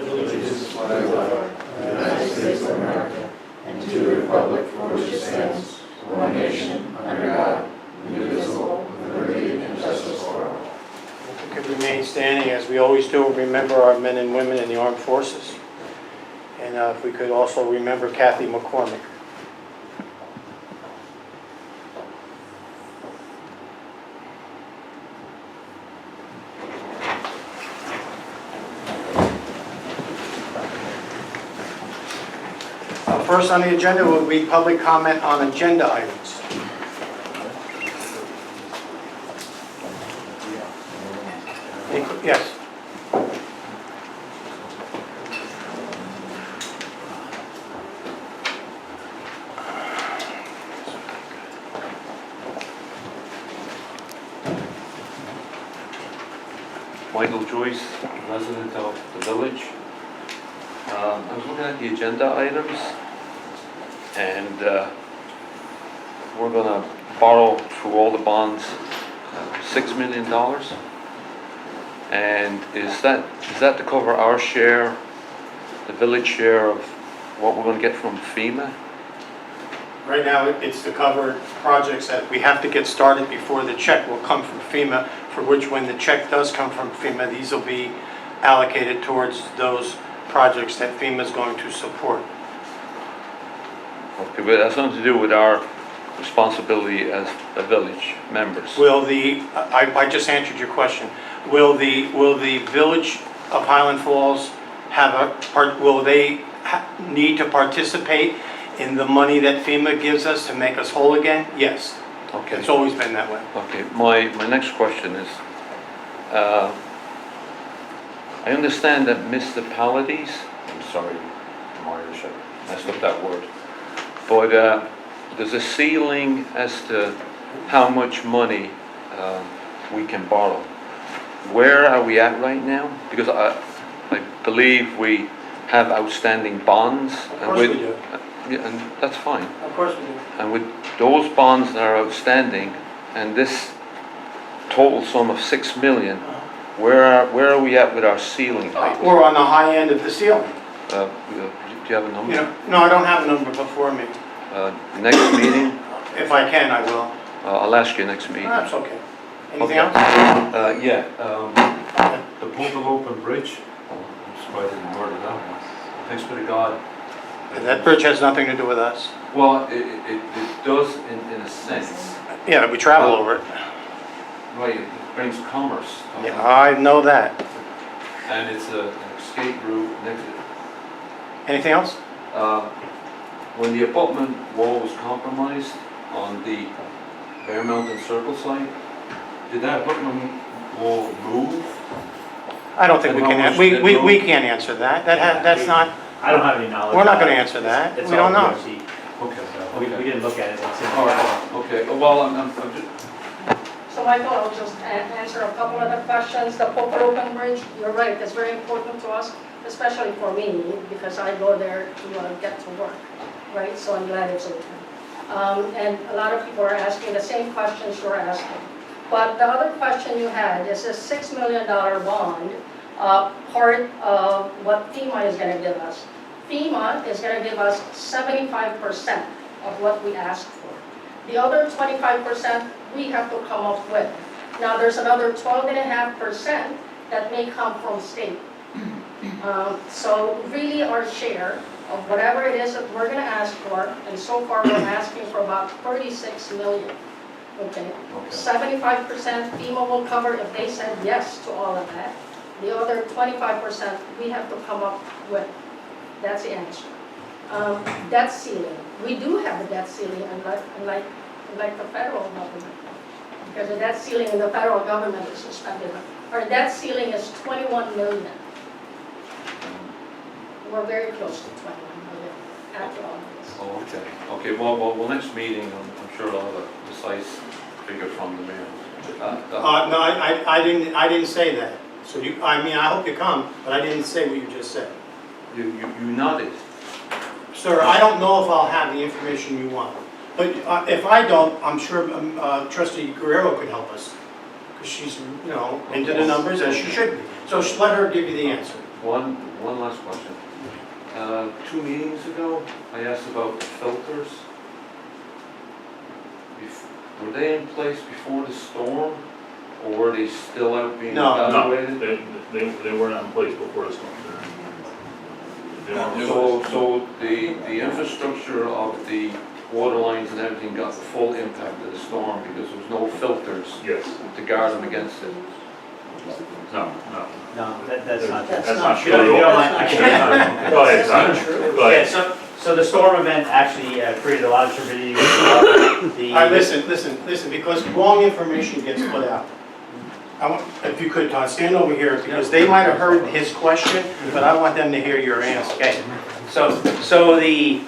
allegiance to the flag of the United States of America and to the republic for which it stands, one nation, under God, indivisible, with liberty and justice for all. We could remain standing as we always do, remember our men and women in the armed forces. And if we could also remember Kathy McCormick. First on the agenda will be public comment on agenda items. Yes. Michael Joyce, resident of the village. I was looking at the agenda items, and we're going to borrow through all the bonds $6 million. And is that to cover our share, the village share of what we're going to get from FEMA? Right now, it's to cover projects that we have to get started before the check will come from FEMA, for which when the check does come from FEMA, these will be allocated towards those projects that FEMA is going to support. Okay, but that's nothing to do with our responsibility as a village members. Will the, I just answered your question, will the village of Highland Falls have will they need to participate in the money that FEMA gives us to make us whole again? Yes. Okay. It's always been that way. Okay, my next question is, I understand that municipalities, I'm sorry, I'm Irish, I messed up that word, but there's a ceiling as to how much money we can borrow. Where are we at right now? Because I believe we have outstanding bonds. Of course we do. Yeah, and that's fine. Of course we do. And with those bonds that are outstanding, and this total sum of $6 million, where are we at with our ceiling height? We're on the high end of the ceiling. Do you have a number? No, I don't have a number before me. Next meeting, If I can, I will. I'll ask you next meeting. That's okay. Anything Okay. else? The Open Bridge, I'm surprised I didn't word it out. Thanks be to God. That bridge has nothing to do with us. Well, it does in a sense. Yeah, we travel over it. Right, it brings commerce. Yeah, I know that. And it's an escape route. Anything else? When the abutment wall was compromised on the Bear Mountain Circle site, did that abutment wall move? I don't think we And how can, much we did it we move? can't answer that. That's not, I don't have any knowledge. We're not on gonna it. answer that. It's We all don't know. POC. Okay. So we didn't look at it. It's in the All right, okay. Well, I'm just, So Michael, I'll just answer a couple of the questions. The Open Bridge, you're right, that's very important to us, especially for me, because I go there to get to work, right? So I'm glad it's open. And a lot of people are asking the same questions you're asking. But the other question you had is a $6 million bond, part of what FEMA is going to give us. FEMA is going to give us 75% of what we asked for. The other 25% we have to come up with. Now there's another 12.5% that may come from state. So really our share of whatever it is that we're going to ask for, and so far we're asking for about 36 million. Okay, 75% FEMA will cover if they said yes to all of that. The other 25% we have to come up with. That's the answer. Debt ceiling. We do have a debt ceiling, unlike the federal government, because the debt ceiling in the federal government is suspended. Our debt ceiling is 21 million. We're very close to 21 million after all of this. oh, okay. Okay, well, next meeting, I'm sure I'll have a precise figure from the mayor. No, I didn't say that. So I hope you come, but I didn't say what you just said. You nodded. Sir, I don't know if I'll have the information you want. But if I don't, I'm sure Trustee Guerrero could help us. Because she's, into the numbers as she should be. So let her give you the answer. One last question. 2 meetings ago, I asked about the filters. Were they in place before the storm, or were they still out being No. evaluated? They were not in place before the storm. They weren't- So the infrastructure of the water lines and everything got the full impact of the storm because there was no filters Yes, to guard them against it. no. No, that's not true. That's not If you don't- if you true. don't mind, I can. Go ahead, Todd. Go Yeah, ahead. so the storm event actually created a lot of turbidity with the water. All right, listen, because wrong information gets put out. If you could, Todd, stand over here, because they might have heard his question, but I want them to hear your answer. Okay, so the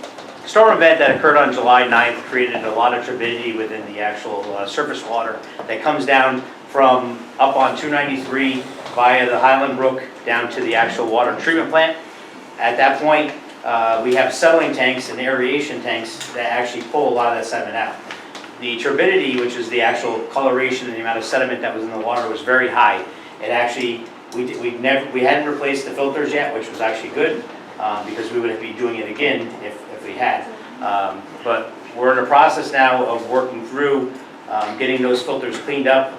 storm event that occurred on July 9th created a lot of turbidity within the actual surface water that comes down from up on 293 via the Highland Brook down to the actual water treatment plant. At that point, we have settling tanks and aeration tanks that actually pull a lot of that sediment out. The turbidity, which is the actual coloration and the amount of sediment that was in the water, was very high. It actually, we hadn't replaced the filters yet, which was actually good, because we would be doing it again if we had. But we're in a process now of working through getting those filters cleaned up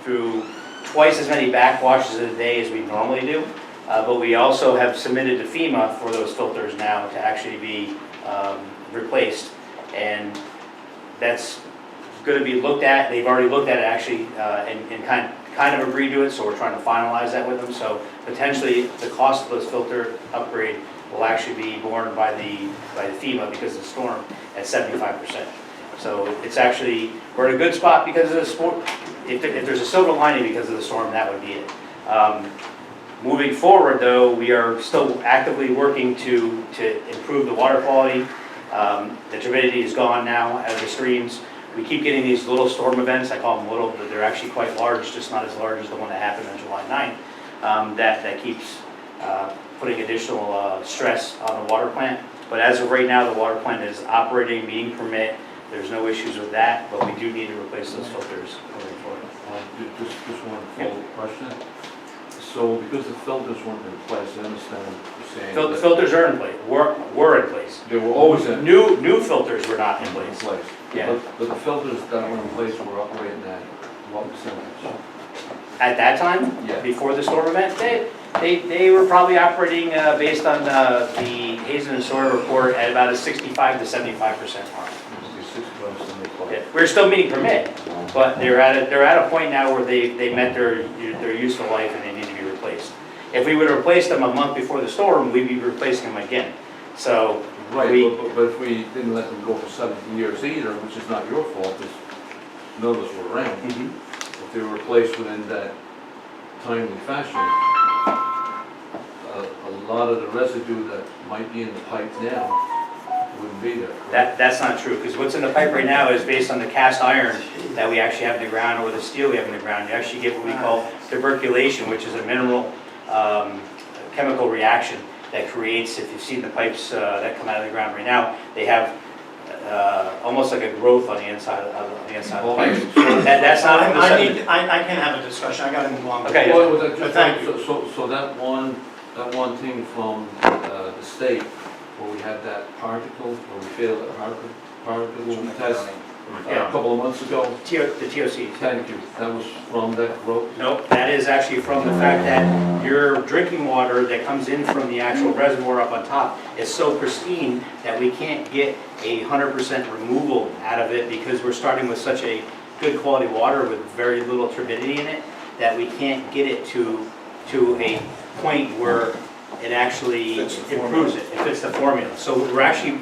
through twice as many backwashes a day as we normally do. But we also have submitted to FEMA for those filters now to actually be replaced. And that's going to be looked at. They've already looked at it actually and kind of agreed to it, so we're trying to finalize that with them. So potentially the cost of those filter upgrade will actually be borne by the FEMA because of the storm at 75%. So it's actually, we're in a good spot because of the sport. If there's a silver lining because of the storm, that would be it. Moving forward though, we are still actively working to improve the water quality. The turbidity is gone now out of the streams. We keep getting these little storm events, I call them little, but they're actually quite large, just not as large as the one that happened on July 9th. That keeps putting additional stress on the water plant. But as of right now, the water plant is operating, meeting permit. There's no issues with that, but we do need to replace those filters going forward. Just one follow-up question. So because the filters weren't in place, I understand what you're saying. The filters are in place, were in place. They were always in New filters were not in place. place. Yeah. But the filters that were in place were operating at what percentage? At that time, Yeah. before the storm event, they were probably operating based on the Hazen and Sawyer report at about a 65 to 75% mark. Yeah. We're still meeting permit, but they're at a point now where they met their useful life and they need to be replaced. If we would have replaced them a month before the storm, we'd be replacing them again. So Right, but if we didn't let them go for 70 years either, which is not your fault, because none of us were around. If they were replaced within that timely fashion, a lot of the residue that might be in the pipe now wouldn't be there. that's not true, because what's in the pipe right now is based on the cast iron that we actually have in the ground or the steel we have in the ground. You actually get what we call tuberculation, which is a mineral chemical reaction that creates, if you've seen the pipes that come out of the ground right now, they have almost like a growth on the inside of the pipe. That's not from the sediment. I can't have a discussion, I gotta move on. Okay. Well, was that But thank you. So that one thing from the state, where we had that particle, where we failed that particle test a couple of months ago. The TOC. Thank you. That was from that growth. Nope, that is actually from the fact that your drinking water that comes in from the actual reservoir up on top is so pristine that we can't get 100% removal out of it because we're starting with such a good quality water with very little turbidity in it that we can't get it to a point where it actually improves it. It fits the formula. So we're actually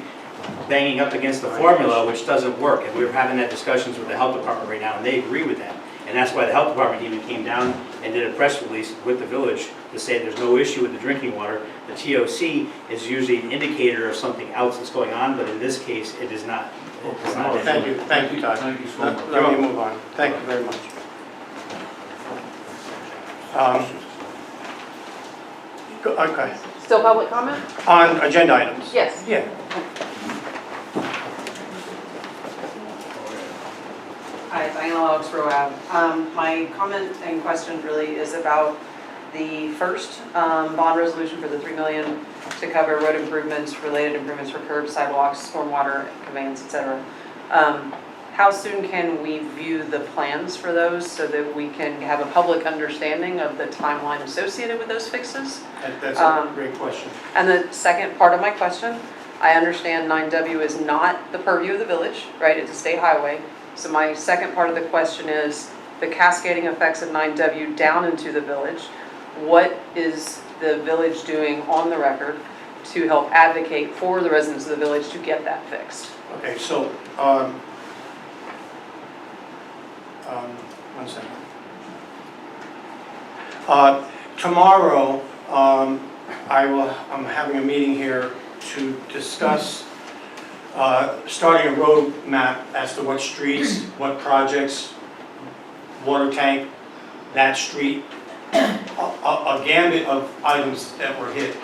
banging up against the formula, which doesn't work. And we're having that discussions with the health department right now, and they agree with that. And that's why the health department even came down and did a press release with the village to say there's no issue with the drinking water. The TOC is usually an indicator of something else that's going on, but in this case, it is not. It's not. Thank you, Todd. Thank you so much. Let me move on. Thank you very much. Okay, Still public comment? on agenda items. Yes. Yeah. Hi, Diana Oaks, Roab. My comment and question really is about the first bond resolution for the $3 million to cover road improvements, related improvements for curbs, sidewalks, stormwater conveyance, etc. How soon can we view the plans for those so that we can have a public understanding of the timeline associated with those fixes? That's a great question. And the second part of my question, I understand 9W is not the purview of the village, right? It's a state highway. So my second part of the question is the cascading effects of 9W down into the village. What is the village doing on the record to help advocate for the residents of the village to get that fixed? Okay, so, one second. Tomorrow, I'm having a meeting here to discuss starting a road map as to what streets, what projects, water tank, that street, a gambit of items that were hit.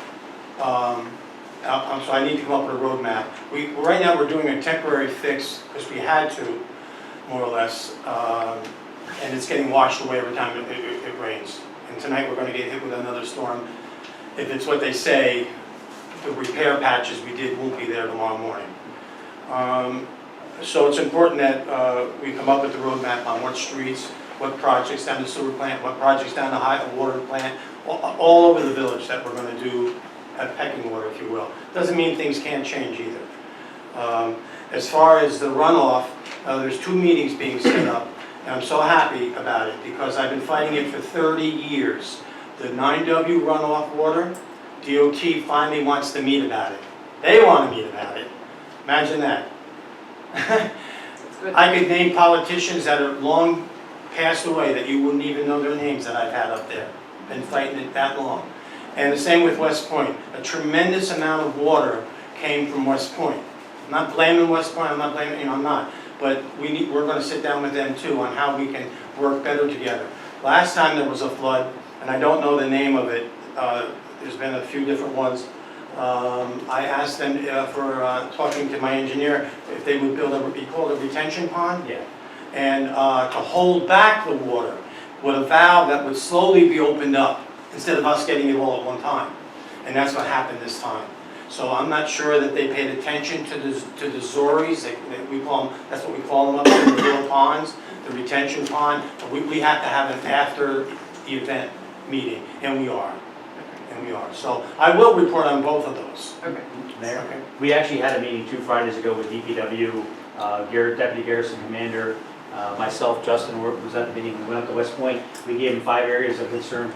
So I need to come up with a road map. Right now, we're doing a temporary fix because we had to, more or less, and it's getting washed away every time it rains. And tonight, we're going to get hit with another storm. If it's what they say, the repair patches we did won't be there tomorrow morning. So it's important that we come up with the road map on what streets, what projects down the sewer plant, what projects down the high water plant, all over the village that we're going to do at pecking order, if you will. Doesn't mean things can't change either. As far as the runoff, there's 2 meetings being set up, and I'm so happy about it because I've been fighting it for 30 years. The 9W runoff water, DOT finally wants to meet about it. They want to meet about it. Imagine that. I could name politicians that are long passed away that you wouldn't even know their names that I've had up there. Been fighting it that long. And the same with West Point. A tremendous amount of water came from West Point. I'm not blaming West Point, I'm not blaming, I'm not. But we're going to sit down with them too on how we can work better together. Last time there was a flood, and I don't know the name of it, there's been a few different ones. I asked them for talking to my engineer if they would build what we call a retention pond. Yeah. And to hold back the water with a valve that would slowly be opened up instead of us getting it all at one time. And that's what happened this time. So I'm not sure that they paid attention to the Zories, we call them, that's what we call them up there, the little ponds, the retention pond. We have to have an after the event meeting, and we are. And we are. So I will report on both of those. Okay. Mayor, Okay. we actually had a meeting 2 Fridays ago with DPW, Deputy Garrison Commander, myself, Justin was at the meeting. We went up to West Point. We gave him 5 areas of concern.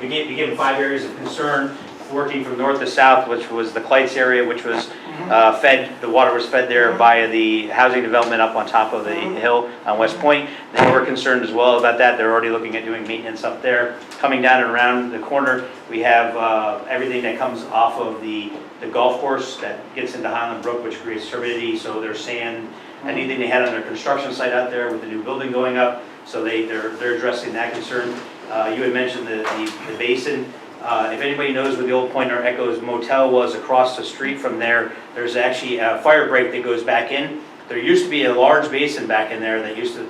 We gave him 5 areas of concern, working from north to south, which was the Clites area, which was the water was fed there via the housing development up on top of the hill on West Point. They were concerned as well about that. They're already looking at doing maintenance up there. Coming down and around the corner, we have everything that comes off of the golf course that gets into Highland Brook, which creates turbidity, so there's sand, anything they had on their construction site out there with the new building going up, so they're addressing that concern. You had mentioned the basin. If anybody knows where the old Pointer Echoes Motel was across the street from there, there's actually a fire break that goes back in. There used to be a large basin back in there that used to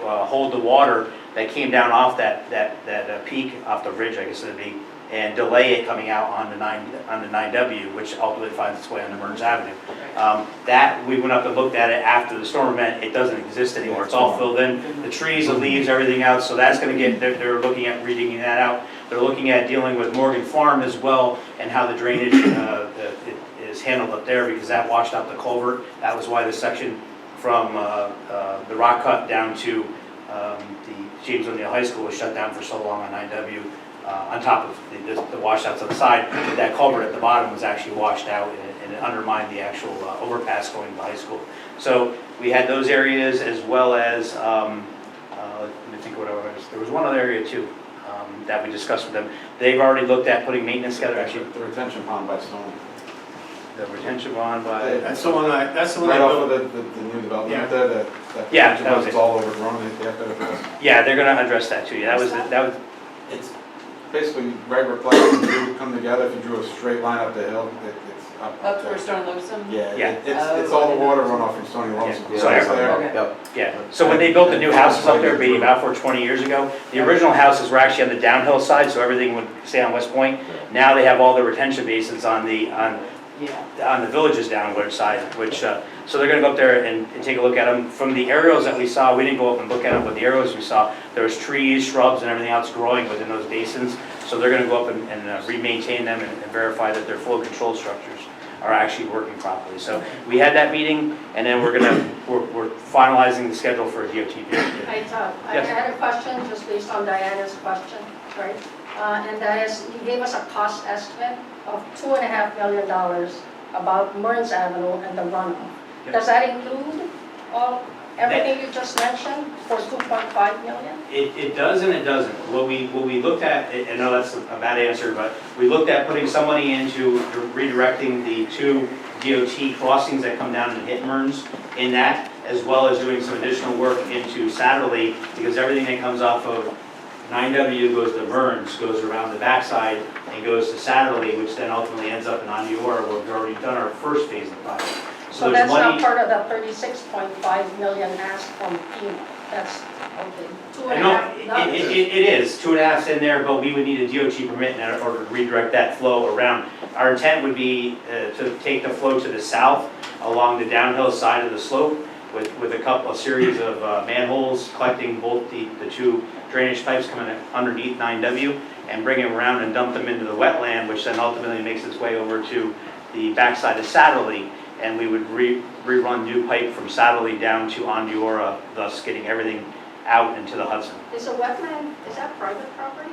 hold the water that came down off that peak, off the ridge, I guess it'd be, and delay it coming out on the 9W, which ultimately finds its way on Burns Avenue. That, we went up and looked at it after the storm event. It doesn't exist anymore. It's all filled in. The trees, the leaves, everything out. So that's going to get, they're looking at redigging that out. They're looking at dealing with Morgan Farm as well and how the drainage is handled up there because that washed out the culvert. That was why the section from the rock cut down to the James O'Neill High School was shut down for so long on 9W. On top of the washouts on the side, that culvert at the bottom was actually washed out and it undermined the actual overpass going to the high school. So we had those areas as well as, let me think what else. There was one other area too that we discussed with them. They've already looked at putting maintenance together. Actually, The retention pond by Stone. the retention bond by. That's the one that's the one Right I off built. of the new development Yeah. there, that Yeah, retention that was pond's it. all overgrown, they have to address. Yeah, they're going to address that too. Yeah, that was. It's basically regular plastic and drew come together. If you drew a straight line up the hill, it's Up towards Stone Lewison? Yeah, Yeah. it's all the water runoff from Stony Wilson. Yeah. So It's every- there. Okay. Yep. Yeah, so when they built the new houses up there, being about for 20 years ago, the original houses were actually on the downhill side, so everything would stay on West Point. Now they have all the retention basins on the village's downward side, which, so they're gonna go up there and take a look at them. From the aerials that we saw, we didn't go up and look at them, but the aerials we saw, there was trees, shrubs, and everything else growing within those basins. So they're gonna go up and re-maintain them and verify that their flow control structures are actually working properly. So we had that meeting, and then we're finalizing the schedule for a DOT bid. I Yes. had a question just based on Diana's question, right? And that is, you gave us a cost estimate of $2.5 million about Burns Avenue and the runoff. Yep. Does that include everything you just mentioned for $2.5 million? It does and it doesn't. What we looked at, I know that's a bad answer, but we looked at putting some money into redirecting the two DOT crossings that come down and hit Mearns in that, as well as doing some additional work into Satterley, because everything that comes off of 9W goes to Mearns, goes around the backside and goes to Satterley, which then ultimately ends up in Ondiora, where we've already done our first phase of the project. So there's that's not money. part of the $36.5 million asked from FEMA? That's, okay, No, $2.5 it is, 2.5's in there, but we would need a DOT permit in order to redirect that flow around. Our intent would be to take the flow to the south along the downhill side of the slope with a series of manholes collecting both the two drainage pipes coming underneath 9W and bring them around and dump them into the wetland, which then ultimately makes its way over to the backside of Satterley. And we would rerun new pipe from Satterley down to Ondiora, thus getting everything out into the Hudson. Is a wetland, is that private property?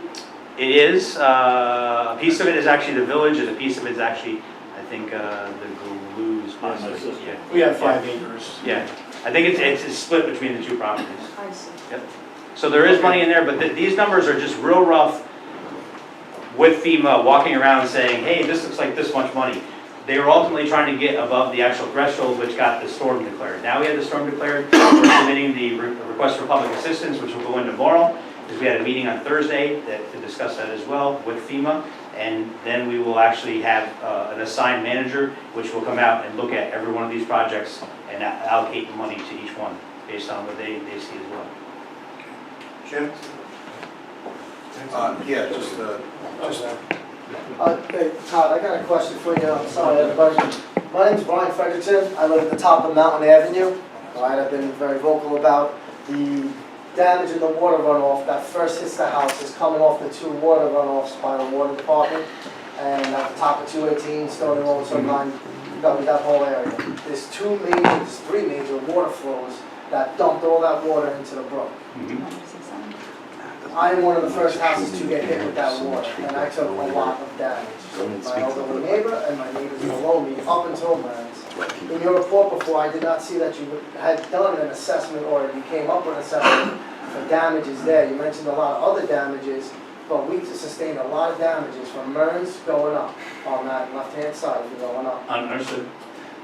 It is, a piece of it is actually the village, and a piece of it is actually, I think, the Glues possibly. Yeah. We have 5 acres. Yeah, I think it's split between the two properties. I see. So there is money in there, but these numbers are just real rough with FEMA walking around saying, hey, this looks like this much money. They were ultimately trying to get above the actual threshold, which got the storm declared. Now we have the storm declared, we're submitting the request for public assistance, which will go in tomorrow, because we had a meeting on Thursday to discuss that as well with FEMA. And then we will actually have an assigned manager, which will come out and look at every one of these projects and allocate money to each one based on what they see as well. Jim? Yeah, just, Hey, Todd, I got a question for you. I'm sorry, everybody. My name's Brian Frederickson. I live at the top of Mountain Avenue. All right, I've been very vocal about the damage in the water runoff that first hits the house is coming off the two water runoffs by the water department. And at the top of 218, Stony Road, Sunline, that whole area. There's three major water flows that dumped all that water into the brook. I am one of the first houses to get hit with that water, and I took a lot of damage. My elderly neighbor and my neighbors below me up until Burns. In your report before, I did not see that you had done an assessment or you came up with an assessment for damages there. You mentioned a lot of other damages, but we sustained a lot of damages from Burns going up on that left-hand side if you're going up. Understood.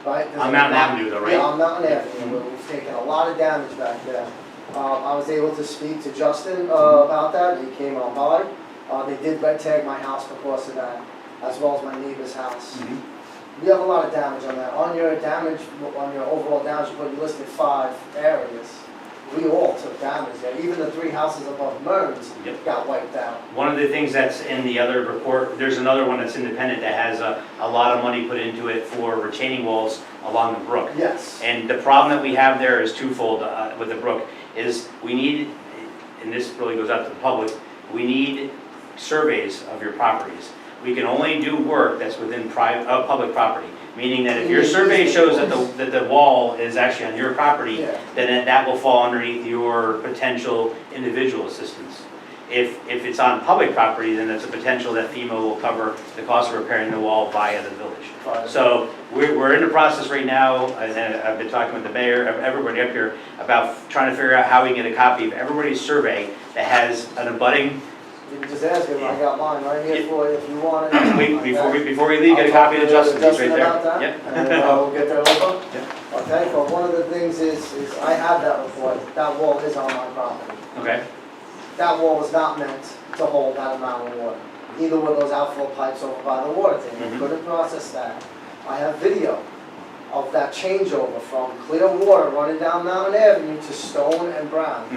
Right? On Mountain Avenue though, right? Yeah, on Mountain Avenue, where we've taken a lot of damage back there. I was able to speak to Justin about that. He came on by. They did red tag my house because of that, as well as my neighbor's house. We have a lot of damage on that. On your damage, on your overall damage report, you listed 5 areas. We all took damage there. Even the 3 houses above Mearns got wiped out. One of the things that's in the other report, there's another one that's independent that has a lot of money put into it for retaining walls along the brook. Yes. And the problem that we have there is twofold with the brook, is we need, and this really goes out to the public, we need surveys of your properties. We can only do work that's within public property, meaning that if your survey shows that the wall is actually on your property, then that will fall underneath your potential individual assistance. If it's on public property, then it's a potential that FEMA will cover the cost of repairing the wall via the village. So we're in the process right now, and I've been talking with the mayor, everybody up here, about trying to figure out how we can get a copy of everybody's survey that has an abutting. You can just ask him. I got mine right here for you if you want it. Before we leave, get a copy of Justin's, it's right about there. that, Yep. and we'll get that over. Yep. Okay, but one of the things is I have that report. That wall is on my property. Okay. That wall was not meant to hold that amount of water. Either were those outflow pipes over by the water tank. We couldn't process that. I have video of that changeover from clear water running down Mountain Avenue to Stone and Brown,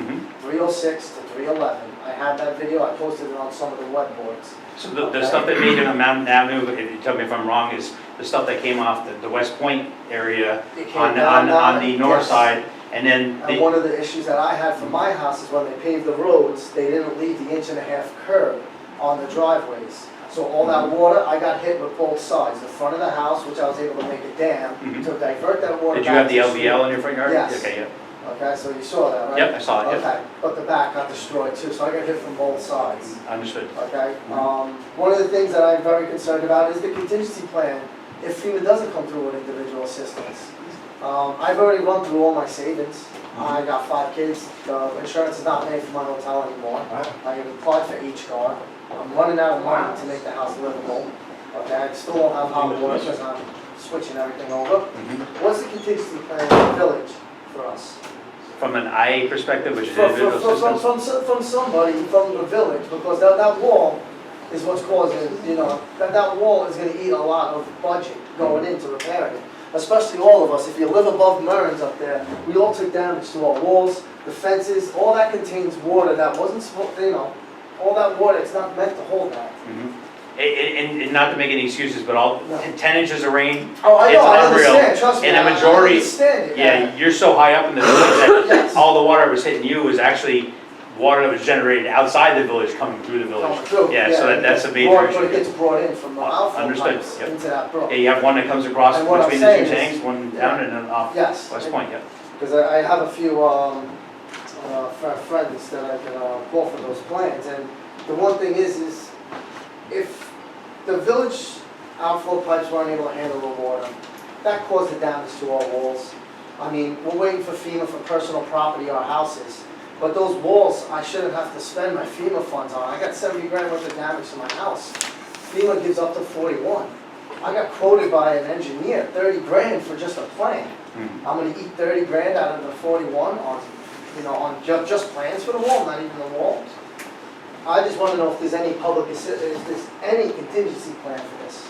306 to 311. I have that video, I posted it on some of the web boards. So the stuff that made it on Mountain Avenue, if you tell me if I'm wrong, is the stuff that came off the West Point area It came on down, the north yes. side, and then And one of the issues that I had for my house is when they paved the roads, they didn't leave the 1.5 inch curb on the driveways. So all that water, I got hit with both sides, the front of the house, which I was able to make a dam to divert that water. did you back have the to street. LVL in your front yard? Yes. Okay, yeah. Okay, so you saw that, right? Yep, I saw it, yep. Okay, but the back got destroyed too, so I got hit from both sides. Understood. Okay, one of the things that I'm very concerned about is the contingency plan, if FEMA doesn't come through with individual assistance. I've already run through all my savings. I got 5 kids, the insurance is not paying for my hotel anymore. I applied for HCAR. I'm running out of money to make the house livable. Okay, I still don't have hot water because I'm switching everything over. What's the contingency plan in the village for us? From an IA perspective, which is individual assistance? From somebody from the village, because that wall is what's causing, that wall is gonna eat a lot of budget going into repairing it. Especially all of us, if you live above Mearns up there, we all took damage to our walls, the fences, all that contains water that wasn't supposed, all that water, it's not meant to hold that. And not to make any excuses, but all, No. 10 inches of rain, Oh, I know, It's I unreal. understand, trust me, And a I majority- understand it. yeah, you're so high up in the village that Yes. all the water that was hitting you was actually water that was generated outside the village coming through the village. Coming through, Yeah, so that's a major But it issue. gets brought in from the outflow Understood, pipes yep. into that brook. Yeah, you have one that comes across And what I'm between the two saying is- tanks, one down and then off Yes. West Point, yeah. Because I have a few friends that I can call for those plans, and the one thing is if the village outflow pipes weren't able to handle the water, that caused the damage to our walls. I mean, we're waiting for FEMA for personal property, our houses, but those walls, I shouldn't have to spend my FEMA funds on. I got 70 grand worth of damage to my house. FEMA gives up to 41. I got quoted by an engineer, 30 grand for just a plan. I'm gonna eat 30 grand out of the 41 on, on just plans for the wall, not even the walls. I just wanna know if there's any if there's any contingency plan for this.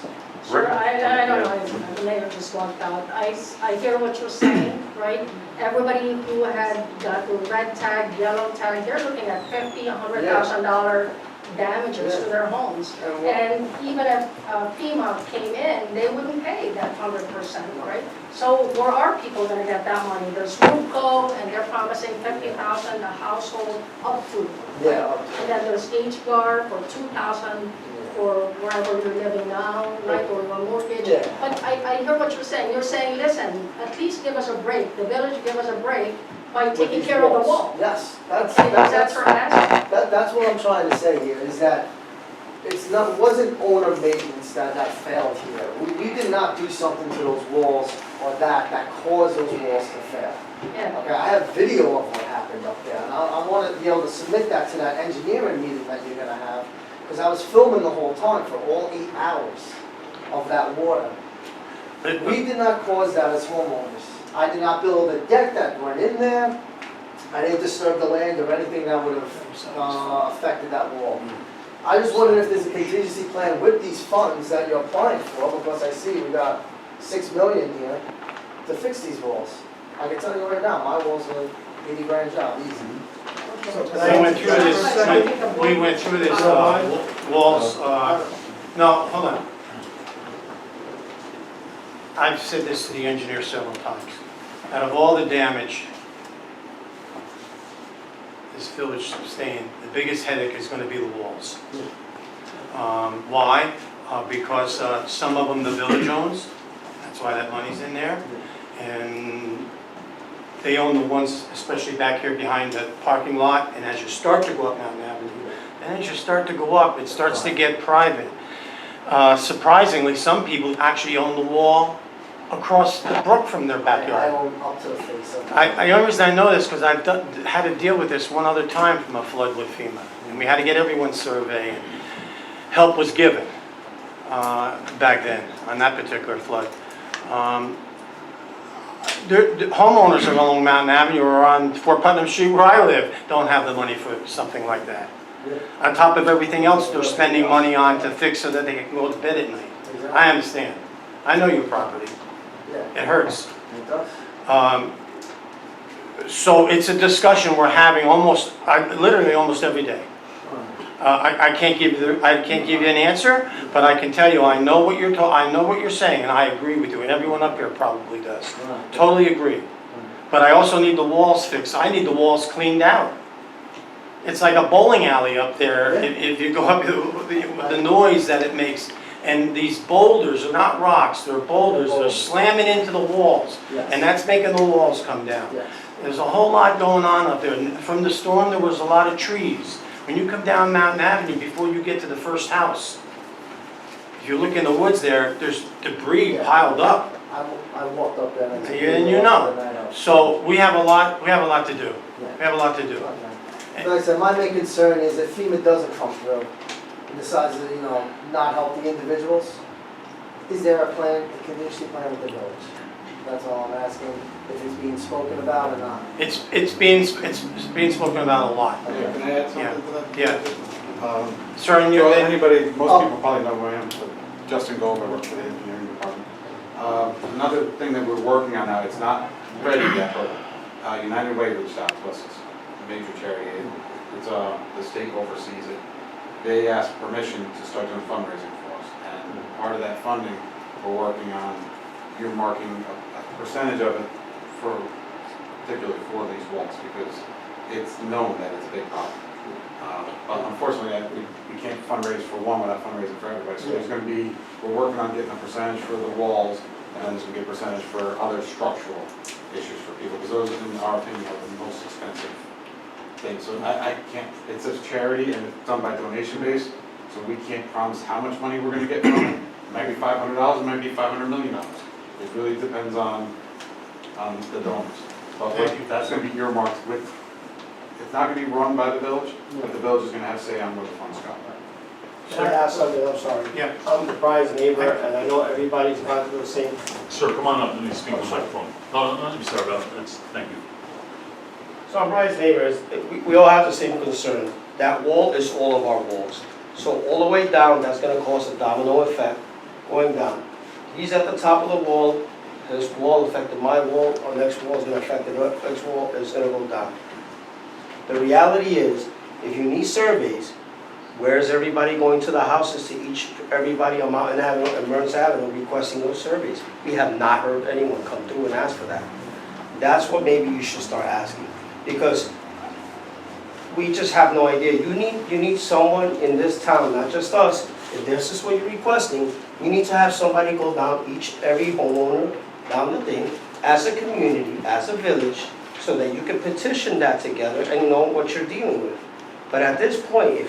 Sure, I don't know, the mayor just walked out. I hear what you're saying, right? Everybody who had got the red tag, yellow tag, they're looking at $50,000, $100,000 damages to their homes. And even if FEMA came in, they wouldn't pay that 100%, right? So where are people gonna get that money? There's RUCO, and they're promising $50,000 a household up to. Yeah. And then there's HGAR for $2,000 for wherever you're living now, right, or your mortgage. Yeah. But I hear what you're saying. You're saying, listen, at least give us a break. The village give us a break by With taking these care of the walls. wall. Yes, That's her answer. that's what I'm trying to say here, is that it wasn't owner maintenance that failed here. We did not do something to those walls or that caused those walls to fail. Yeah. Okay, I have video of what happened up there, and I want to be able to submit that to that engineering meeting that you're gonna have, because I was filming the whole time for all 8 hours of that water. We did not cause that as homeowners. I did not build a deck that went in there. I didn't disturb the land or anything that would have affected that wall. I just wondered if there's a contingency plan with these funds that you're applying for, because I see we got $6 million here to fix these walls. I can tell you right now, my walls are an 80 grand job, easy. We went through this walls, no, hold on. I've said this to the engineer several times. Out of all the damage this village sustained, the biggest headache is going to be the walls. Why? Because some of them the village owns, that's why that money's in there. And they own the ones, especially back here behind the parking lot, and as you start to go up Mountain Avenue, and as you start to go up, it starts to get private. Surprisingly, some people actually own the wall across the brook from their I backyard. own up to the face of it. I know this because I've had to deal with this one other time from a flood with FEMA. And we had to get everyone's survey, and help was given back then on that particular flood. The homeowners along Mountain Avenue or on Fort Putnam Street where I live don't have the money for something like that. On top of everything else they're spending money on to fix so that they can go to bed at night. I understand. I know your property. Yeah, It hurts. it does. So it's a discussion we're having literally almost every day. I can't give you an answer, but I can tell you I know what you're saying, and I agree with you, and everyone up here probably does. Totally agree. But I also need the walls fixed. I need the walls cleaned out. It's like a bowling alley up there. If you go up, the noise that it makes. And these boulders are not rocks, they're boulders. They're slamming into the walls. Yes. And that's making the walls come down. Yes. There's a whole lot going on up there. From the storm, there was a lot of trees. When you come down Mountain Avenue, before you get to the first house, if you look in the woods there, there's debris piled up. I walked up there and I And you know. So we have a lot to do. We have a lot to do. Like I said, my main concern is if FEMA doesn't come through and decides to, not help the individuals, is there a plan, a contingency plan with the village? That's all I'm asking, if it's being spoken about or not. It's being spoken about a lot. Yeah, can I add something to that? Yeah. Sir, and So you, anybody, most people probably know who I am, but Justin Gold, I work for the engineering department. Another thing that we're working on now, it's not ready yet, but United Way reached out to us, it's a major charity, it's the state oversees it. They asked permission to start doing fundraising for us, and part of that funding, we're working on earmarking a percentage of it particularly for these walls, because it's known that it's a big problem. But unfortunately, we can't fundraise for one without fundraising for everybody. So there's going to be, we're working on getting a percentage for the walls, and then there's going to be a percentage for other structural issues for people, because those, in our opinion, are the most expensive things. So I can't, it's a charity and it's done by donation base, so we can't promise how much money we're going to get from it. It might be $500, it might be $500 million. It really depends on the donors. But that's going to be earmarked with, it's not going to be run by the village, but the village is going to have say on where the funds go. Can I ask something? I'm sorry. Yeah. I'm Brian's neighbor, and I know everybody's gone through the same. Sir, come on up, let me speak to the microphone. No, let me start about it, thank you. So I'm Brian's neighbor. We all have the same concern. That wall is all of our walls. So all the way down, that's going to cause a domino effect going down. He's at the top of the wall. His wall affected my wall. Our next wall is going to affect the next wall. It's going to go down. The reality is, if you need surveys, where's everybody going to the houses to everybody on Mountain Avenue and Burns Avenue requesting those surveys? We have not heard anyone come through and ask for that. That's what maybe you should start asking, because we just have no idea. You need someone in this town, not just us. If this is what you're requesting, you need to have somebody go down every homeowner down the thing, as a community, as a village, so that you can petition that together and know what you're dealing with. But at this point,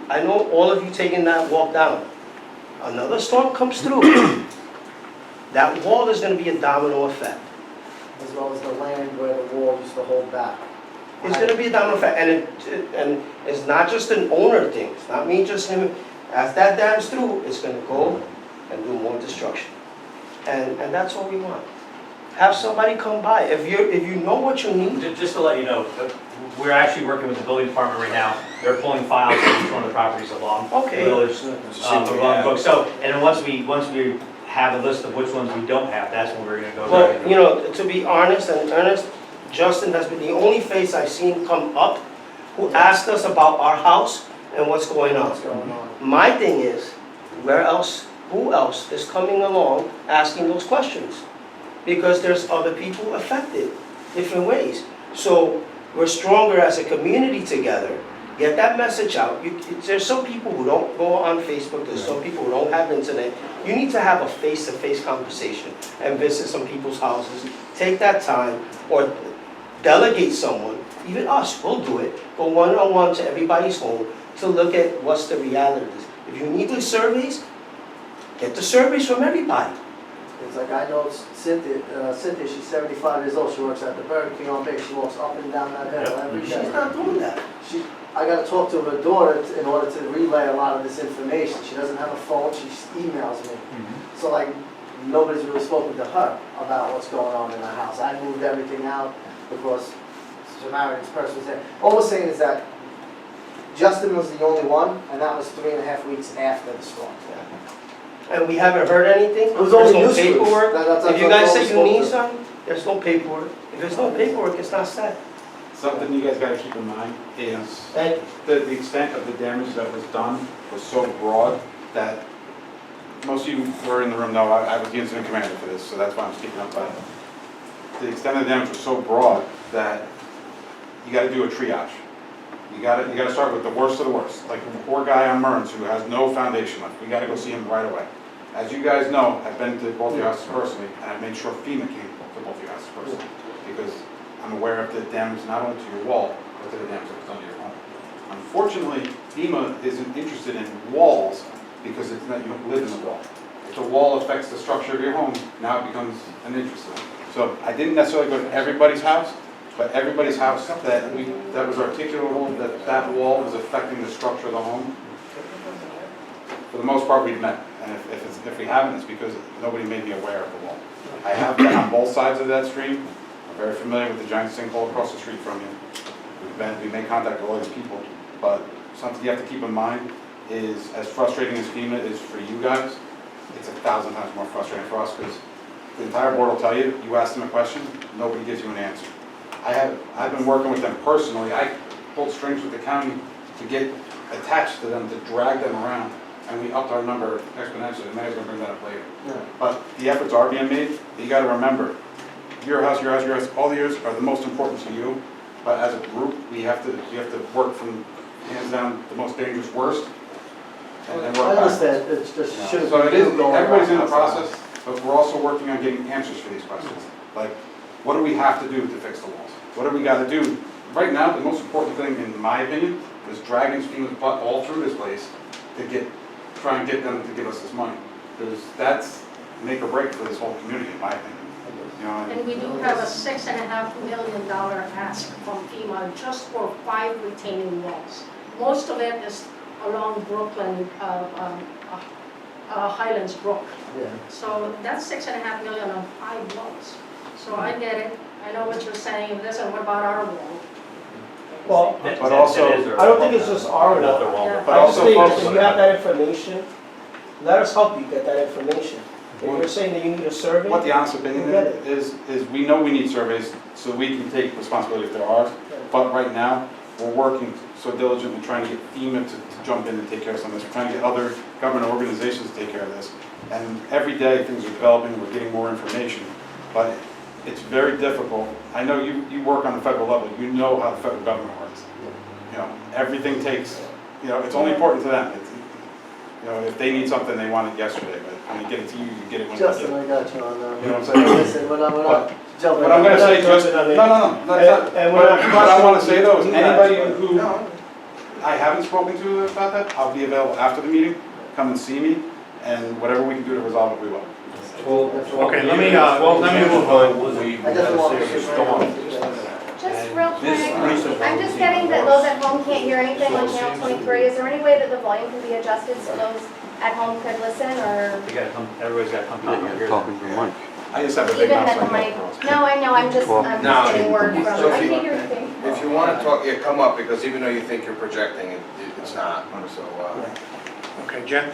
I know all of you taking that walk down, another storm comes through, that wall is going to be a domino effect. As well as the land where the wall used to hold back. It's going to be a domino effect, and it's not just an owner thing. It's not me just him. As that dam's through, it's going to go and do more destruction, and that's what we want. Have somebody come by. If you know what you need. Just to let you know, we're actually working with the building department right now. They're pulling files from each one of the properties along Okay. the village, along the book. So, and then once we have a list of which ones we don't have, that's when we're going to go. Well, to be honest and earnest, Justin has been the only face I've seen come up who asked us about our house and what's going on. My thing is, who else is coming along asking those questions? Because there's other people affected different ways. So we're stronger as a community together. Get that message out. There's some people who don't go on Facebook. There's some people who don't have internet. You need to have a face-to-face conversation and visit some people's houses. Take that time, or delegate someone, even us, we'll do it. Go one-on-one to everybody's home to look at what's the reality. If you need the surveys, get the surveys from everybody. It's like, I know Cynthia, she's 75 years old, she works at the Burger King on Bay, she walks up and down that hill every day. She's not doing that. I gotta talk to her daughter in order to relay a lot of this information. She doesn't have a phone, she emails me. So like, nobody's really spoken to her about what's going on in the house. I moved everything out because Samaritan's person was there. All we're saying is that Justin was the only one, and that was 3.5 weeks after the storm. and we haven't heard anything. It was only There's no news crews. paperwork. That's If you what guys I say you spoke need to. something, there's no paperwork. If there's no paperwork, it's not set. Something you guys gotta keep in mind is Thank you. the extent of the damage that was done was so broad that most of you who were in the room know I was the incident commander for this, so that's why I'm speaking up. But the extent of the damage was so broad that you gotta do a triage. You gotta start with the worst of the worst. Like the poor guy on Murns who has no foundation left. We gotta go see him right away. As you guys know, I've been to both your houses personally, and I've made sure FEMA came to both your houses personally, because I'm aware of the damage not only to your wall, but to the damage that was done to your home. Unfortunately, FEMA isn't interested in walls because it's not, you don't live in the wall. If the wall affects the structure of your home, now it becomes an interest to them. So I didn't necessarily go to everybody's house, but everybody's house that was articulable, that wall was affecting the structure of the home. For the most part, we've met, and if we haven't, it's because nobody made me aware of the wall. I have been on both sides of that stream. I'm very familiar with the giant sinkhole across the street from you. We made contact with all these people, but something you have to keep in mind is, as frustrating as FEMA is for you guys, it's 1,000 times more frustrating for us, because the entire board will tell you, you ask them a question, nobody gives you an answer. I've been working with them personally. I pulled strings with the county to get attached to them, to drag them around, and we upped our number exponentially. The mayor's gonna bring that up later. Yeah. But the efforts are being made. You gotta remember, your house, all the yours are the most important to you. But as a group, you have to work from hands down the most dangerous worst, and then I work back. understand, it's just Yeah. shouldn't So it be is, you going everybody's in the around. process, but we're also working on getting answers for these questions. Like, what do we have to do to fix the walls? What do we gotta do? Right now, the most important thing, in my opinion, is dragging FEMA's butt all through this place to try and get them to give us this money. Because that's make or break for this whole community, in my opinion. You know, And we do have a $6.5 million ask from FEMA just for 5 retaining walls. Most of it is along Brooklyn, Highlands Brook. Yeah. So that's $6.5 million on 5 walls. So I get it, I know what you're saying, listen, what about our wall? Well, But also, I don't think it's just our Another wall. wall. Yeah. but I just also think folks, if you have that information, let us help you get that information. If you're saying that you need a survey, what the honest opinion Get it. is we know we need surveys so we can take responsibility if there are. But right now, we're working so diligently trying to get FEMA to jump in and take care of some of this. We're trying to get other government organizations to take care of this. And every day, things are developing, we're getting more information. But it's very difficult. I know you work on the federal level, you know how the federal government works. You know, everything takes, you know, it's only important to them. You know, if they need something, they want it yesterday, but when they get it to you, you get it when they get Justin, it. I got you on that. You know what I'm saying? Listen, we're not jumping. What I'm gonna on say, that. just, no, jumping no, on no, it. that's not, And but we're not what I wanna say though is questioning anybody you guys, who I haven't spoken to about that, I'll be available after the meeting, come and see me, and whatever we can do to resolve it, we will. Okay, let me move on. I definitely want to. Just real quick, I'm just getting that those at home can't hear anything on channel 23. Is there any way that the volume can be adjusted so those at home could listen, or Everybody's got to come together here. I just have a big even mouth. that so I the know mic? what No, I know, I'm just No, getting word from, so if I you- can't hear anything. If you want to talk, yeah, come up, because even though you think you're projecting, it's not, so, Okay, Jen?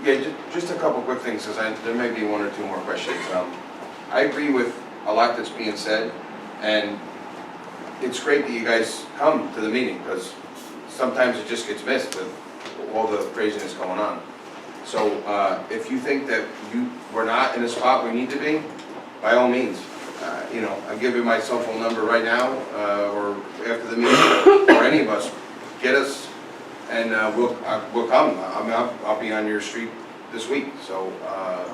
yeah, just a couple quick things, because there may be one or two more questions. I agree with a lot that's being said, and it's great that you guys come to the meeting, because sometimes it just gets missed with all the craziness going on. So, if you think that we're not in a spot we need to be, by all means, you know, I'll give you my cell phone number right now, or after the meeting, or any of us, get us, and we'll come. I mean, I'll be on your street this week, so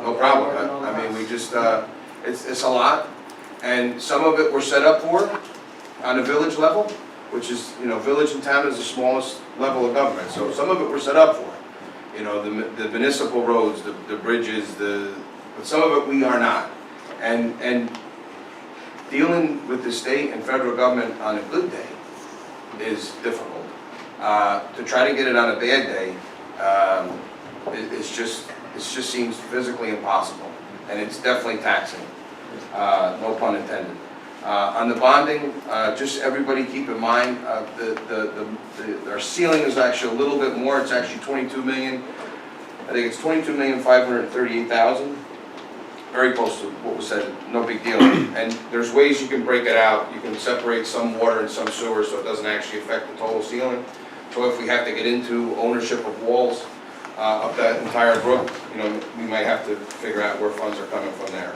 no problem. I mean, we just, it's a lot, and some of it we're set up for on a village level, which is, you know, village and town is the smallest level of government, so some of it we're set up for. You know, the municipal roads, the bridges, but some of it we are not. And dealing with the state and federal government on a good day is difficult. To try to get it on a bad day, it just seems physically impossible, and it's definitely taxing. No pun intended. On the bonding, just everybody keep in mind, our ceiling is actually a little bit more. It's actually 22 million. I think it's 22,538,000. Very close to what was said, no big deal. And there's ways you can break it out. You can separate some water and some sewer so it doesn't actually affect the total ceiling. So if we have to get into ownership of walls up that entire brook, we might have to figure out where funds are coming from there.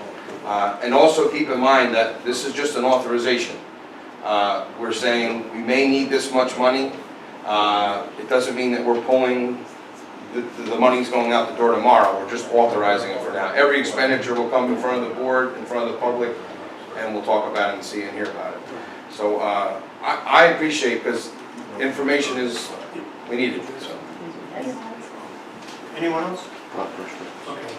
And also keep in mind that this is just an authorization. We're saying we may need this much money. It doesn't mean that we're pulling, the money's going out the door tomorrow. We're just authorizing it for now. Every expenditure will come in front of the board, in front of the public, and we'll talk about it and see and hear about it. So I appreciate, because information is, we need it. So. Anyone else? Okay.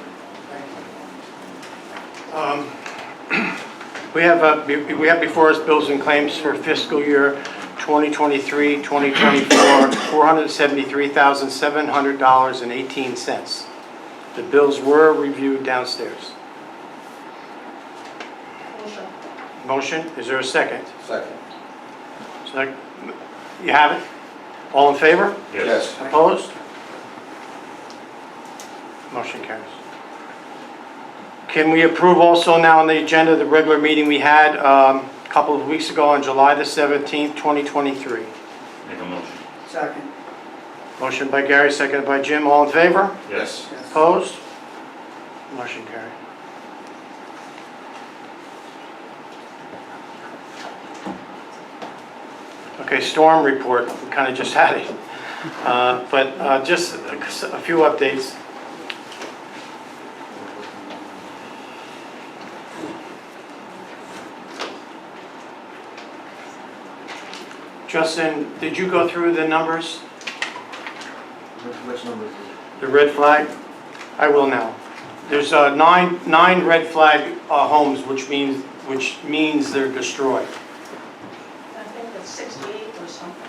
We have before us bills and claims for fiscal year 2023, 2024, $473,700.18. The bills were reviewed downstairs. Motion. Motion, is there a second? Second. You have it? All in favor? Yes. Opposed? Motion carries. Can we approve also now on the agenda the regular meeting we had a couple of weeks ago on July the 17th, 2023? Make a motion. Second. Motion by Gary, seconded by Jim. All in favor? Yes. Opposed? Motion carried. Okay, storm report. We kind of just had it. But just a few updates. Justin, did you go through the numbers? Which numbers? The red flag? I will now. There's nine red flag homes, which means they're destroyed. I think it's 68 or something.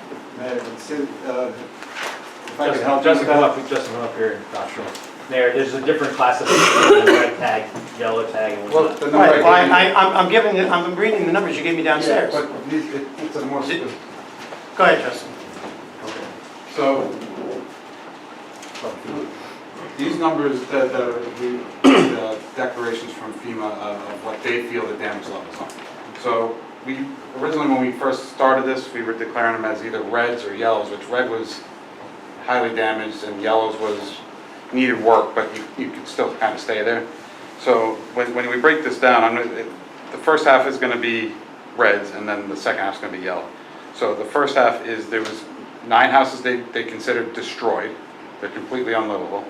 If I could help you with that. Justin, come up here, not sure. Mayor, there's a different classification, red tag, yellow tag, and Well, whatnot. the number I gave you- I'm reading the numbers you gave me downstairs. Yeah, but it's a more specific. Go ahead, Justin. So, these numbers that are the declarations from FEMA of what they feel the damage levels are. So, originally when we first started this, we were declaring them as either reds or yellows, which red was highly damaged and yellows was needed work, but you could still kind of stay there. So, when we break this down, the first half is going to be reds and then the second half is going to be yellow. So the first half is, there was 9 houses they considered destroyed. They're completely unlivable.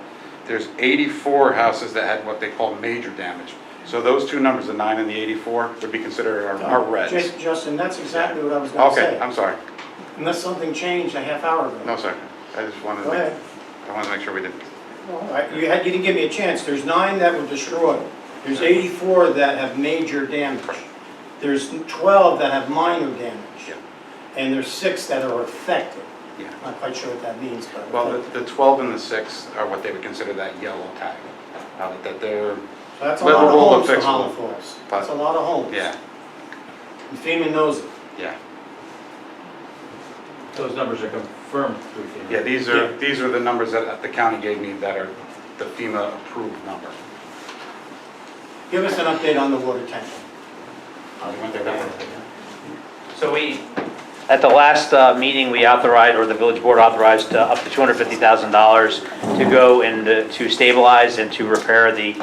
There's 84 houses that had what they call major damage. So those two numbers, the 9 and the 84, would be considered our reds. Justin, that's exactly what I was going to say. Okay, I'm sorry. Unless something changed a half hour ago. No, sir. I just wanted Go ahead. I wanted to make sure we didn't. All right, you didn't give me a chance. There's 9 that were destroyed. There's 84 that have major damage. There's 12 that have minor damage. Yeah. And there's 6 that are affected. Yeah. Not quite sure what that means, but. Well, the 12 and the 6 are what they would consider that yellow tag. That they're, So that's a lot of livable homes and for Hollow fixable. Falls. That's a lot of homes. yeah, And FEMA knows it. yeah. Those numbers are confirmed through FEMA. Yeah, these are the numbers that the county gave me that are the FEMA approved number. Give us an update on the water tank. You want that? So at the last meeting, we authorized, or the village board authorized up to $250,000 to go and to stabilize and to repair the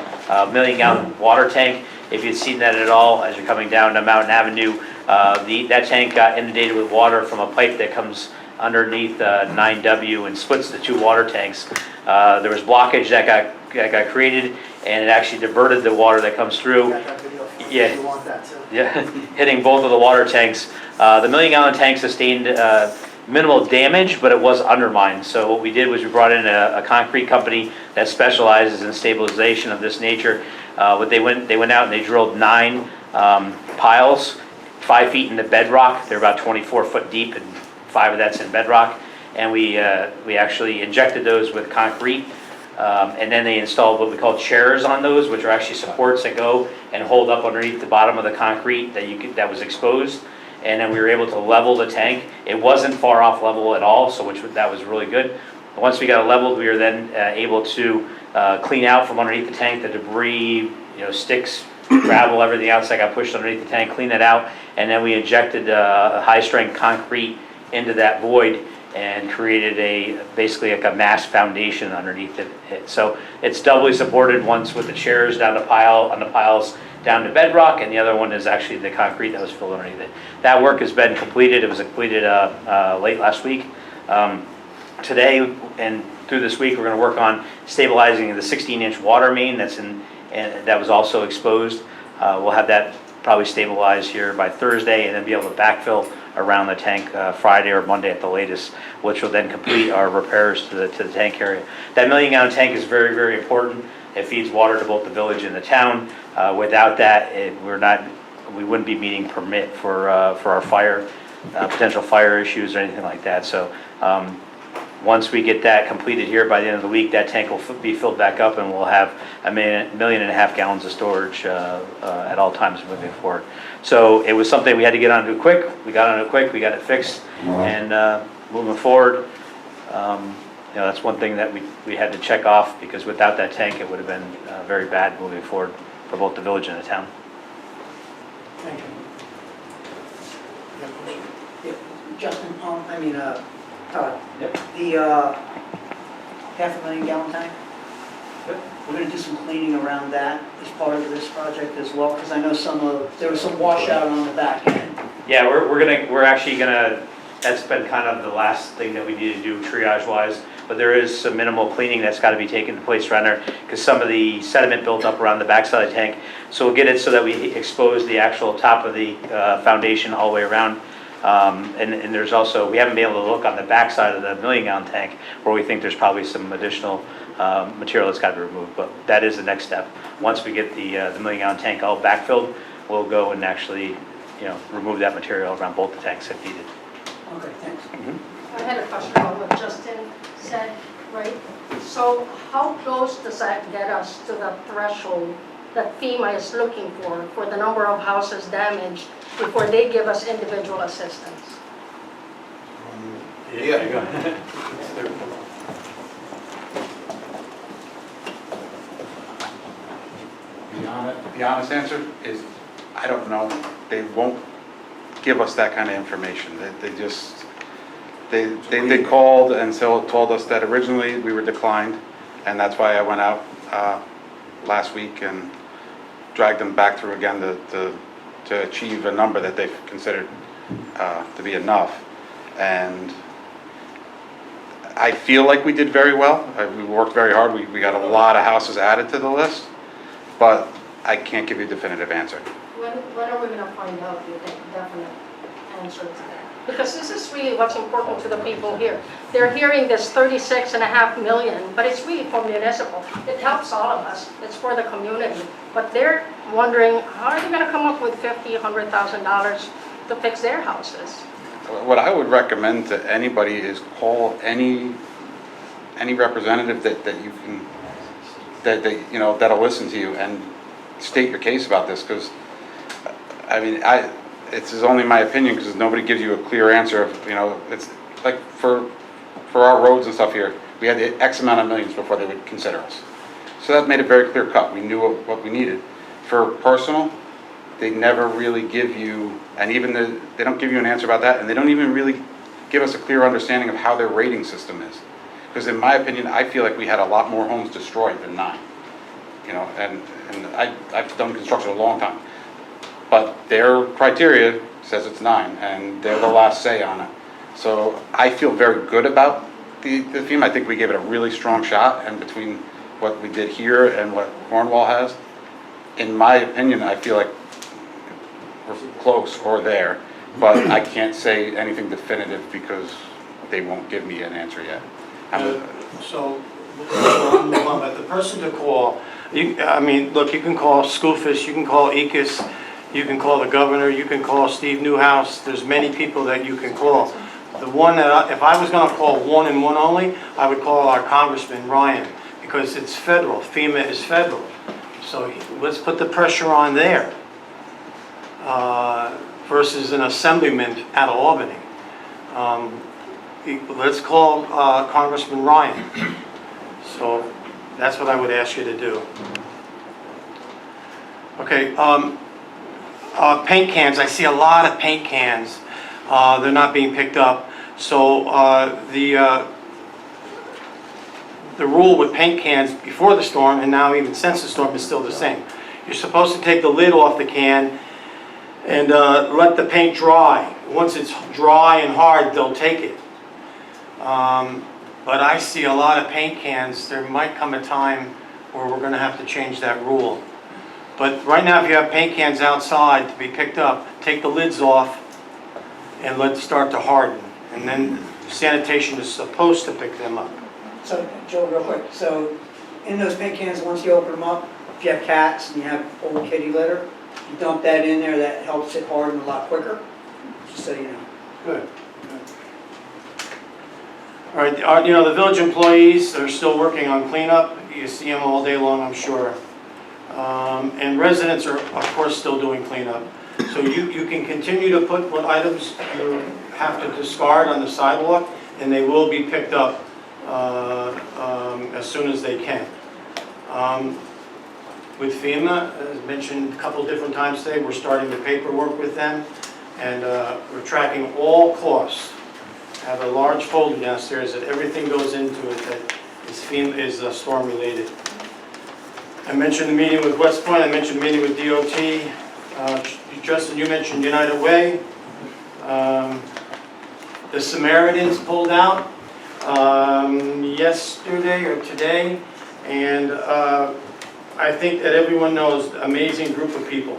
million-gallon water tank. If you'd seen that at all, as you're coming down to Mountain Avenue, that tank got inundated with water from a pipe that comes underneath 9W and splits the 2 water tanks. There was blockage that got created, and it actually diverted the water that comes through. Got that video. Yeah. You want that too? Yeah, hitting both of the water tanks. The million-gallon tank sustained minimal damage, but it was undermined. So what we did was we brought in a concrete company that specializes in stabilization of this nature. They went out and they drilled 9 piles, 5 feet into bedrock. They're about 24 foot deep, and 5 of that's in bedrock. And we actually injected those with concrete. And then they installed what we call chairs on those, which are actually supports that go and hold up underneath the bottom of the concrete that was exposed. And then we were able to level the tank. It wasn't far off level at all, that was really good. Once we got it leveled, we were then able to clean out from underneath the tank the debris, sticks, gravel, everything else that got pushed underneath the tank, clean it out, and then we injected high-strength concrete into that void and created basically like a mass foundation underneath it. So it's doubly supported, once with the chairs down the piles down to bedrock, and the other one is actually the concrete that was filled underneath it. That work has been completed. It was completed late last week. Today and through this week, we're going to work on stabilizing the 16-inch water main that was also exposed. We'll have that probably stabilized here by Thursday, and then be able to backfill around the tank Friday or Monday at the latest, which will then complete our repairs to the tank area. That 1 million gallon tank is very, very important. It feeds water to both the village and the town. Without that, we wouldn't be meeting permit for our potential fire issues or anything like that. So once we get that completed here by the end of the week, that tank will be filled back up, and we'll have 1.5 million gallons of storage at all times moving forward. So it was something we had to get onto quick. We got on it quick. We got it fixed, and moving forward, that's one thing that we had to check off, because without that tank, it would have been very bad moving forward for both the village and the town. Thank you. Justin, Todd. Yep. The 500,000 gallon tank? Yep. We're gonna do some cleaning around that as part of this project as well, because I know there was some washout on the back end. Yeah, we're actually gonna, that's been kind of the last thing that we need to do triage wise, but there is some minimal cleaning that's got to be taken place around there, because some of the sediment built up around the backside of the tank. So we'll get it so that we expose the actual top of the foundation all the way around. And there's also, we haven't been able to look on the backside of the 1 million gallon tank, where we think there's probably some additional material that's got to be removed, but that is the next step. Once we get the 1 million gallon tank all backfilled, we'll go and actually, remove that material around both the tanks if needed. Okay, thanks. I had a question about what Justin said, right? So how close does that get us to the threshold that FEMA is looking for the number of houses damaged before they give us individual assistance? Yeah. The honest answer is, I don't know. They won't give us that kind of information. They called and told us that originally we were declined, and that's why I went out last week and dragged them back through again to achieve a number that they've considered to be enough. And I feel like we did very well. We worked very hard. We got a lot of houses added to the list, but I can't give you a definitive answer. When are we going to find out, do you think, definite answer to that? Because this is really what's important to the people here. They're hearing this 36.5 million, but it's really for municipal. It helps all of us. It's for the community. But they're wondering, how are they going to come up with $50,000, $100,000 to fix their houses? What I would recommend to anybody is call any representative that you can, that'll listen to you and state your case about this, because it's only my opinion, because nobody gives you a clear answer of, it's like for our roads and stuff here, we had the X amount of millions before they would consider us. So that made it very clear cut. We knew what we needed. For personal, they never really give you, and even they don't give you an answer about that, and they don't even really give us a clear understanding of how their rating system is. Because in my opinion, I feel like we had a lot more homes destroyed than 9. And I've done construction a long time. But their criteria says it's 9, and they're the last say on it. So I feel very good about the FEMA. I think we gave it a really strong shot, and between what we did here and what Cornwall has, in my opinion, I feel like we're close or there, but I can't say anything definitive because they won't give me an answer yet. So, we'll move on, but the person to call, look, you can call Schoolfish, you can call Ekis, you can call the governor, you can call Steve Newhouse. There's many people that you can call. The one that, if I was going to call one and one only, I would call our Congressman Ryan, because it's federal. FEMA is federal. So let's put the pressure on there versus an assemblyman out of Albany. let's call Congressman Ryan. So that's what I would ask you to do. Okay, paint cans, I see a lot of paint cans. They're not being picked up. So the rule with paint cans before the storm, and now even since the storm, is still the same. You're supposed to take the lid off the can and let the paint dry. Once it's dry and hard, they'll take it. But I see a lot of paint cans. There might come a time where we're going to have to change that rule. But right now, if you have paint cans outside to be picked up, take the lids off and let it start to harden. And then sanitation is supposed to pick them up. So, Joe, real quick, so in those paint cans, once you open them up, if you have cats and you have old kitty litter, you dump that in there, that helps it harden a lot quicker, just so you know. Good. All right, you know, the village employees are still working on cleanup. You see them all day long, I'm sure. And residents are, of course, still doing cleanup. So you can continue to put what items you have to discard on the sidewalk, and they will be picked up as soon as they can. With FEMA, as mentioned a couple different times today, we're starting the paperwork with them, and we're tracking all costs. I have a large folder downstairs that everything goes into it that is storm related. I mentioned the meeting with West Point, I mentioned the meeting with DOT. Justin, you mentioned United Way. The Samaritans pulled out yesterday or today, and I think that everyone knows, amazing group of people.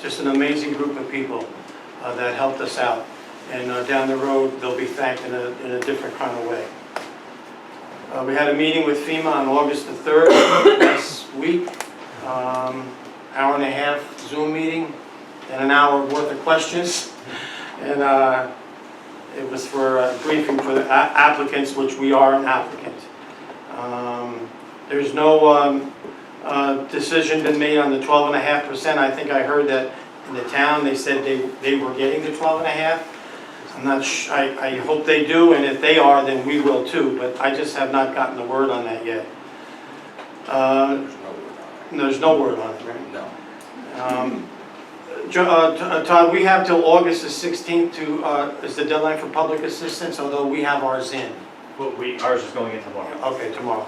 Just an amazing group of people that helped us out. And down the road, they'll be thanked in a different kind of way. We had a meeting with FEMA on August the 3rd last week. Hour and a half Zoom meeting and an hour worth of questions. And it was for a briefing for the applicants, which we are an applicant. There's no decision been made on the 12.5%. I think I heard that in the town they said they were getting the 12.5%. I'm not I hope they do, and if they are, then we will too, but I just have not gotten the word on that yet. There's no word on it, right? No. Todd, we have till August the 16th to, is the deadline for public assistance, although we have ours in. Well, ours is going in tomorrow. Okay, tomorrow.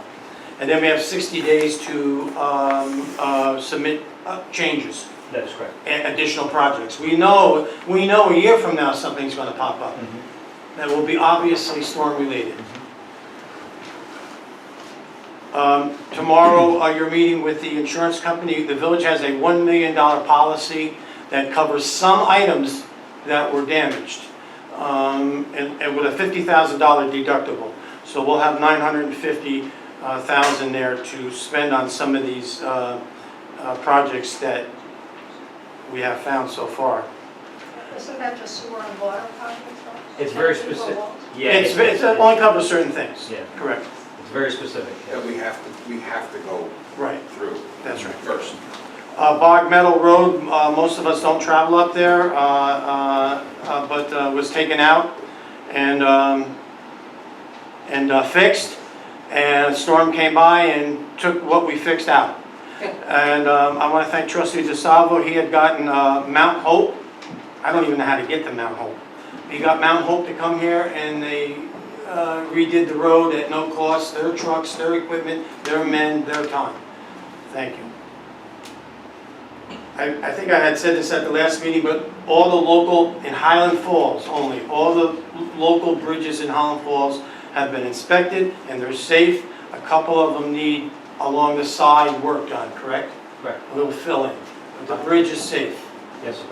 And then we have 60 days to submit changes. That is correct. And additional projects. We know a year from now something's going to pop up. That will be obviously storm related. Tomorrow, you're meeting with the insurance company. The village has a $1 million policy that covers some items that were damaged, and with a $50,000 deductible. So we'll have $950,000 there to spend on some of these projects that we have found so far. Isn't that just sewer and water projects? It's very specific. Yeah, It only covers certain things. Yeah. Correct. It's very specific. That we have to go Right. through. That's right. First. Bog Meadow Road, most of us don't travel up there, but was taken out and fixed. And a storm came by and took what we fixed out. And I want to thank Trustee DeSalvo. He had gotten Mount Hope. I don't even know how to get to Mount Hope. He got Mount Hope to come here, and they redid the road at no cost. Their trucks, their equipment, their men, their time. Thank you. I think I had said this at the last meeting, but all the local, in Highland Falls only, all the local bridges in Highland Falls have been inspected and they're safe. A couple of them need along the side work done, correct? Correct. A little filling. But the bridge is safe. Yes.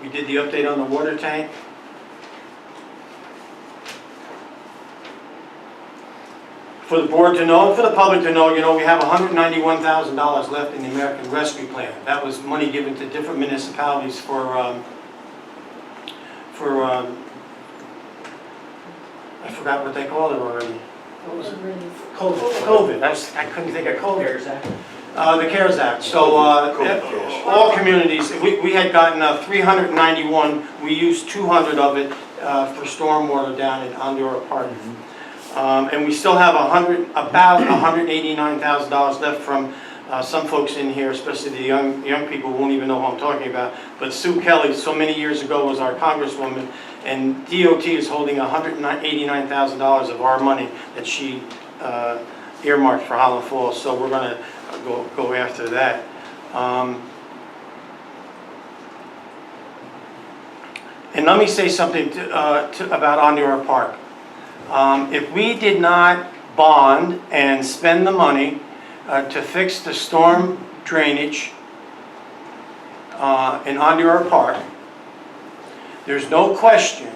We did the update on the water tank. For the board to know, for the public to know, we have $191,000 left in the American Rescue Plan. That was money given to different municipalities for I forgot what they called it already. What was it? COVID. I couldn't think of COVID. The CARES Act. So all communities, we had gotten 391, we used 200 of it for stormwater down in Ondura Park. And we still have about $189,000 left from some folks in here, especially the young people who won't even know who I'm talking about. But Sue Kelly, so many years ago, was our congresswoman, and DOT is holding $189,000 of our money that she earmarked for Holland Falls. So we're going to go after that. And let me say something about Ondura Park. If we did not bond and spend the money to fix the storm drainage in Ondura Park, there's no question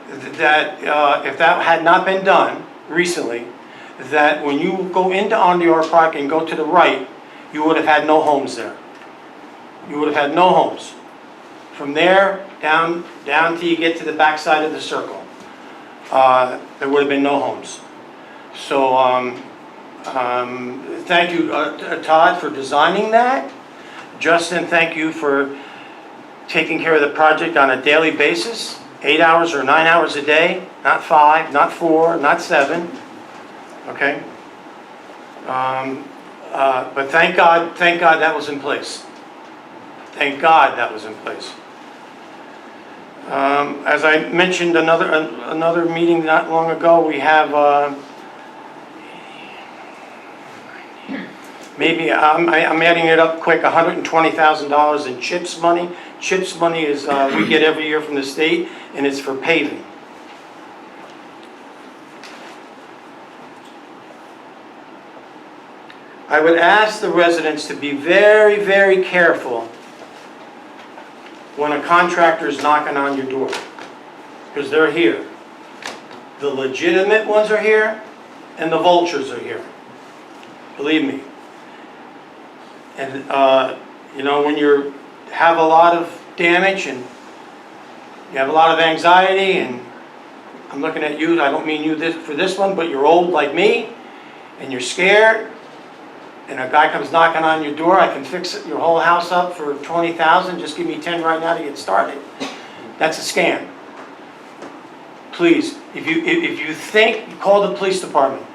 that if that had not been done recently, that when you go into Ondura Park and go to the right, you would have had no homes there. You would have had no homes. From there, down till you get to the backside of the circle, there would have been no homes. So thank you, Todd, for designing that. Justin, thank you for taking care of the project on a daily basis, 8 hours or 9 hours a day, not 5, not 4, not 7. Okay? But thank God that was in place. Thank God that was in place. As I mentioned another meeting not long ago, we have maybe I'm adding it up quick, $120,000 in CHIPS money. CHIPS money is we get every year from the state, and it's for paving. I would ask the residents to be very, very careful when a contractor is knocking on your door, because they're here. The legitimate ones are here, and the vultures are here. Believe me. And you know, when you have a lot of damage and you have a lot of anxiety, and I'm looking at you, I don't mean you for this one, but you're old like me, and you're scared, and a guy comes knocking on your door, I can fix your whole house up for $20,000, just give me 10 right now to get started. That's a scam. Please, if you think, call the police department.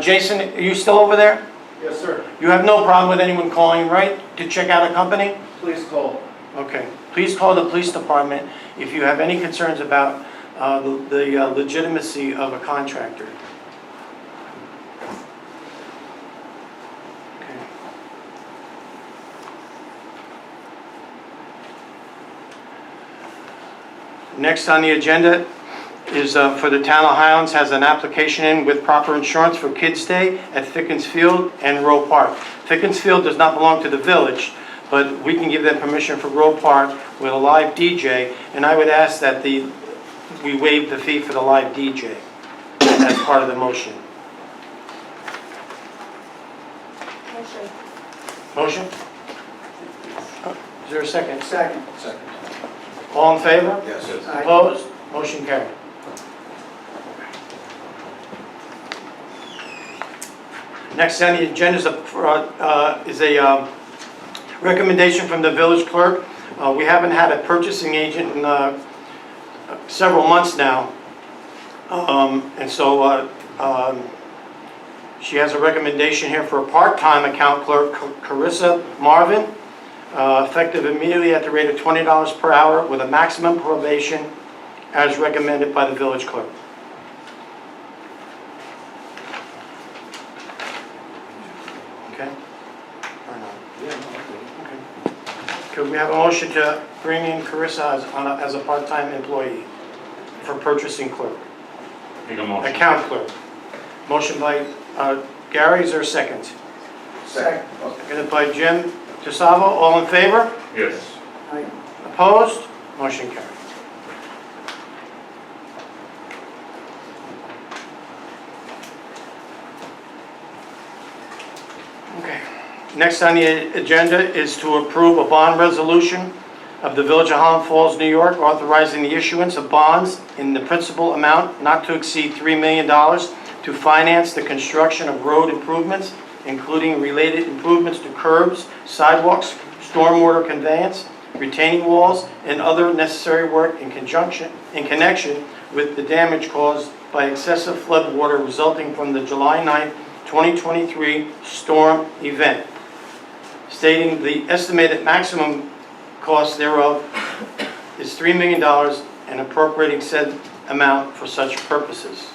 Jason, are you still over there? Yes, sir. You have no problem with anyone calling, right, to check out a company? Please call. Okay. Please call the police department if you have any concerns about the legitimacy of a contractor. Okay. Next on the agenda is for the town of Highlands has an application in with proper insurance for Kids Day at Thickens Field and Rowe Park. Thickens Field does not belong to the village, but we can give them permission for Rowe Park with a live DJ, and I would ask that we waive the fee for the live DJ as part of the motion. Motion? Is there a second? Second. Second. All in favor? Yes. Opposed? Motion carried. Next on the agenda is a recommendation from the village clerk. We haven't had a purchasing agent in several months now. And so she has a recommendation here for a part-time account clerk, Carissa Marvin, effective immediately at the rate of $20 per hour with a maximum probation as recommended by the village clerk. Okay? Or not? Okay. Could we have a motion to bring in Carissa as a part-time employee for purchasing clerk? Make a motion. Account clerk. Motion by Gary, is there a second? Second. Seconded by Jim DeSalvo, all in favor? Yes. Opposed? Motion carried. Okay. Next on the agenda is to approve a bond resolution of the Village of Holland Falls, New York, authorizing the issuance of bonds in the principal amount not to exceed $3 million to finance the construction of road improvements, including related improvements to curbs, sidewalks, stormwater conveyance, retaining walls, and other necessary work in connection with the damage caused by excessive flood water resulting from the July 9, 2023 storm event, stating the estimated maximum cost thereof is $3 million and appropriating said amount for such purposes.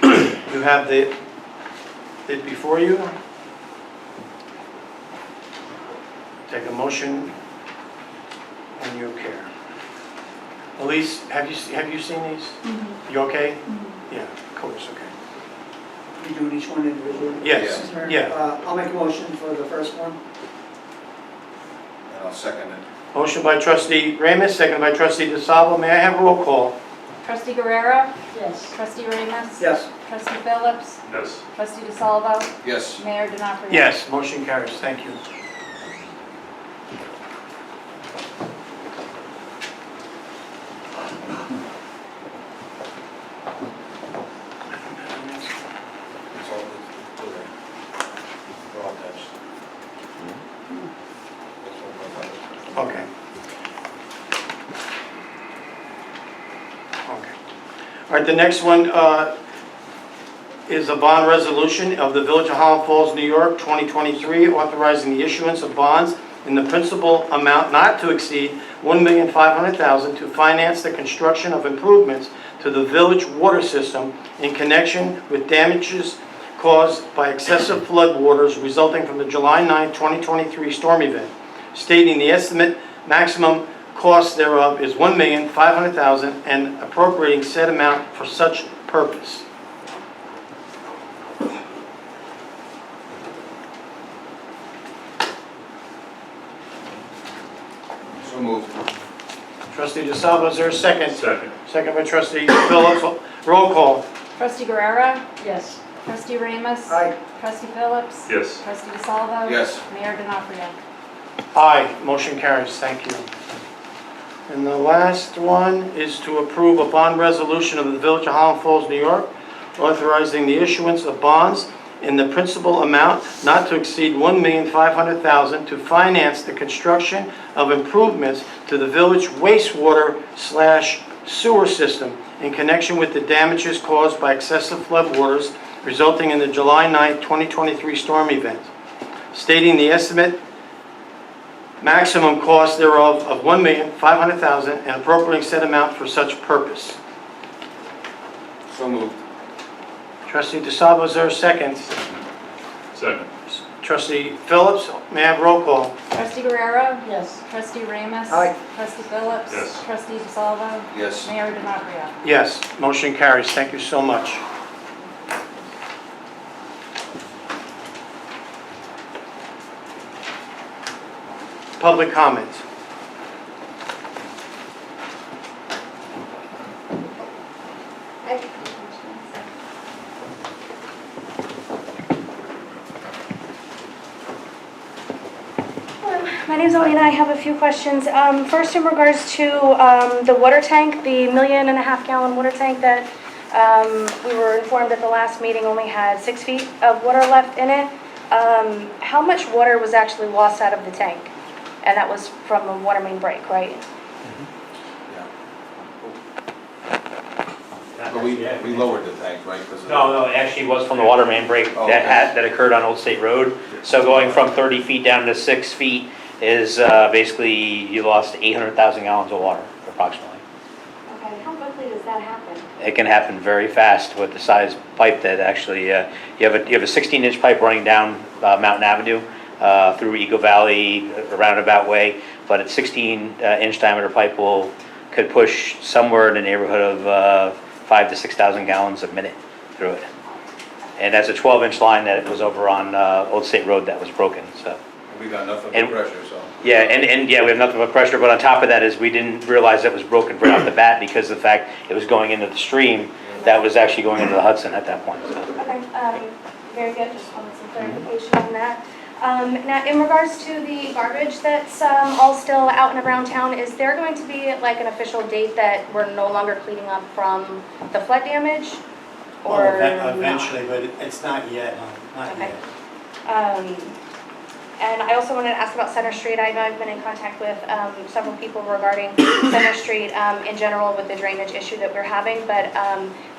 You have it before you. Take a motion when you care. Elise, have you seen these? You okay? Yeah, of course, okay. You doing each one individually? Yes, Mr. Mayor? yeah. I'll make a motion for the first one. And I'll second it. Motion by trustee Ramus, second by trustee DeSalvo. May I have a roll call? Trustee Guerrero? Yes. Trustee Ramus? Yes. Trustee Phillips? Yes. Trustee DeSalvo? Yes. Mayor D'Onofrio? Yes, motion carries. Thank you. It's all, they're all attached. Okay. Okay. All right, the next one is a bond resolution of the Village of Highland Falls, New York, 2023, authorizing the issuance of bonds in the principal amount not to exceed $1,500,000 to finance the construction of improvements to the village water system in connection with damages caused by excessive flood waters resulting from the July 9, 2023 storm event, stating the estimate maximum cost thereof is $1,500,000 and appropriating said amount for such purpose. So moved. Trustee DeSalvo, is there a second? Second. Second by trustee Phillips. Roll call. Trustee Guerrero? Yes. Trustee Ramus? Aye. Trustee Phillips? Yes. Trustee DeSalvo? Yes. Mayor D'Onofrio? Aye, motion carries. Thank you. And the last one is to approve a bond resolution of the Village of Highland Falls, New York, authorizing the issuance of bonds in the principal amount not to exceed $1,500,000 to finance the construction of improvements to the village wastewater/sewer system in connection with the damages caused by excessive flood waters resulting in the July 9, 2023 storm event, stating the estimate maximum cost thereof of $1,500,000 and appropriating said amount for such purpose. So moved. Trustee DeSalvo, is there a second? Second. Trustee Phillips, may I have roll call? Trustee Guerrero? Yes. Trustee Ramus? Aye. Trustee Phillips? Yes. Trustee DeSalvo? Yes. Mayor D'Onofrio? Yes, motion carries. Thank you so much. Public comments. My name's Alina. I have a few questions. First, in regards to the water tank, the 1.5 million gallon water tank that we were informed at the last meeting only had 6 feet of water left in it. How much water was actually lost out of the tank? And that was from a water main break, right? But we lowered the tank, right? 'Cause of the- No, it actually was from the water main break Oh, that okay. that occurred on Old State Road. So going from 30 feet down to 6 feet is basically, you lost 800,000 gallons of water approximately. Okay, how quickly does that happen? It can happen very fast with the size pipe that actually, you have a 16-inch pipe running down Mountain Avenue through Eagle Valley, a roundabout way, but a 16-inch diameter pipe could push somewhere in the neighborhood of 5,000 to 6,000 gallons a minute through it. And that's a 12-inch line that was over on Old State Road that was broken, so. We got enough of the And- pressure, so. Yeah, and yeah, we have nothing but pressure, but on top of that is we didn't realize it was broken right off the bat because of the fact it was going into the stream that was actually going into the Hudson at that point, so. Okay, very good. Just wanted some clarification on that. Now, in regards to the garbage that's all still out and around town, is there going to be like an official date that we're no longer cleaning up from the flood damage? Or not? Eventually, but it's not yet, not Okay. yet. And I also wanted to ask about Center Street. I know I've been in contact with several people regarding Center Street in general with the drainage issue that we're having, but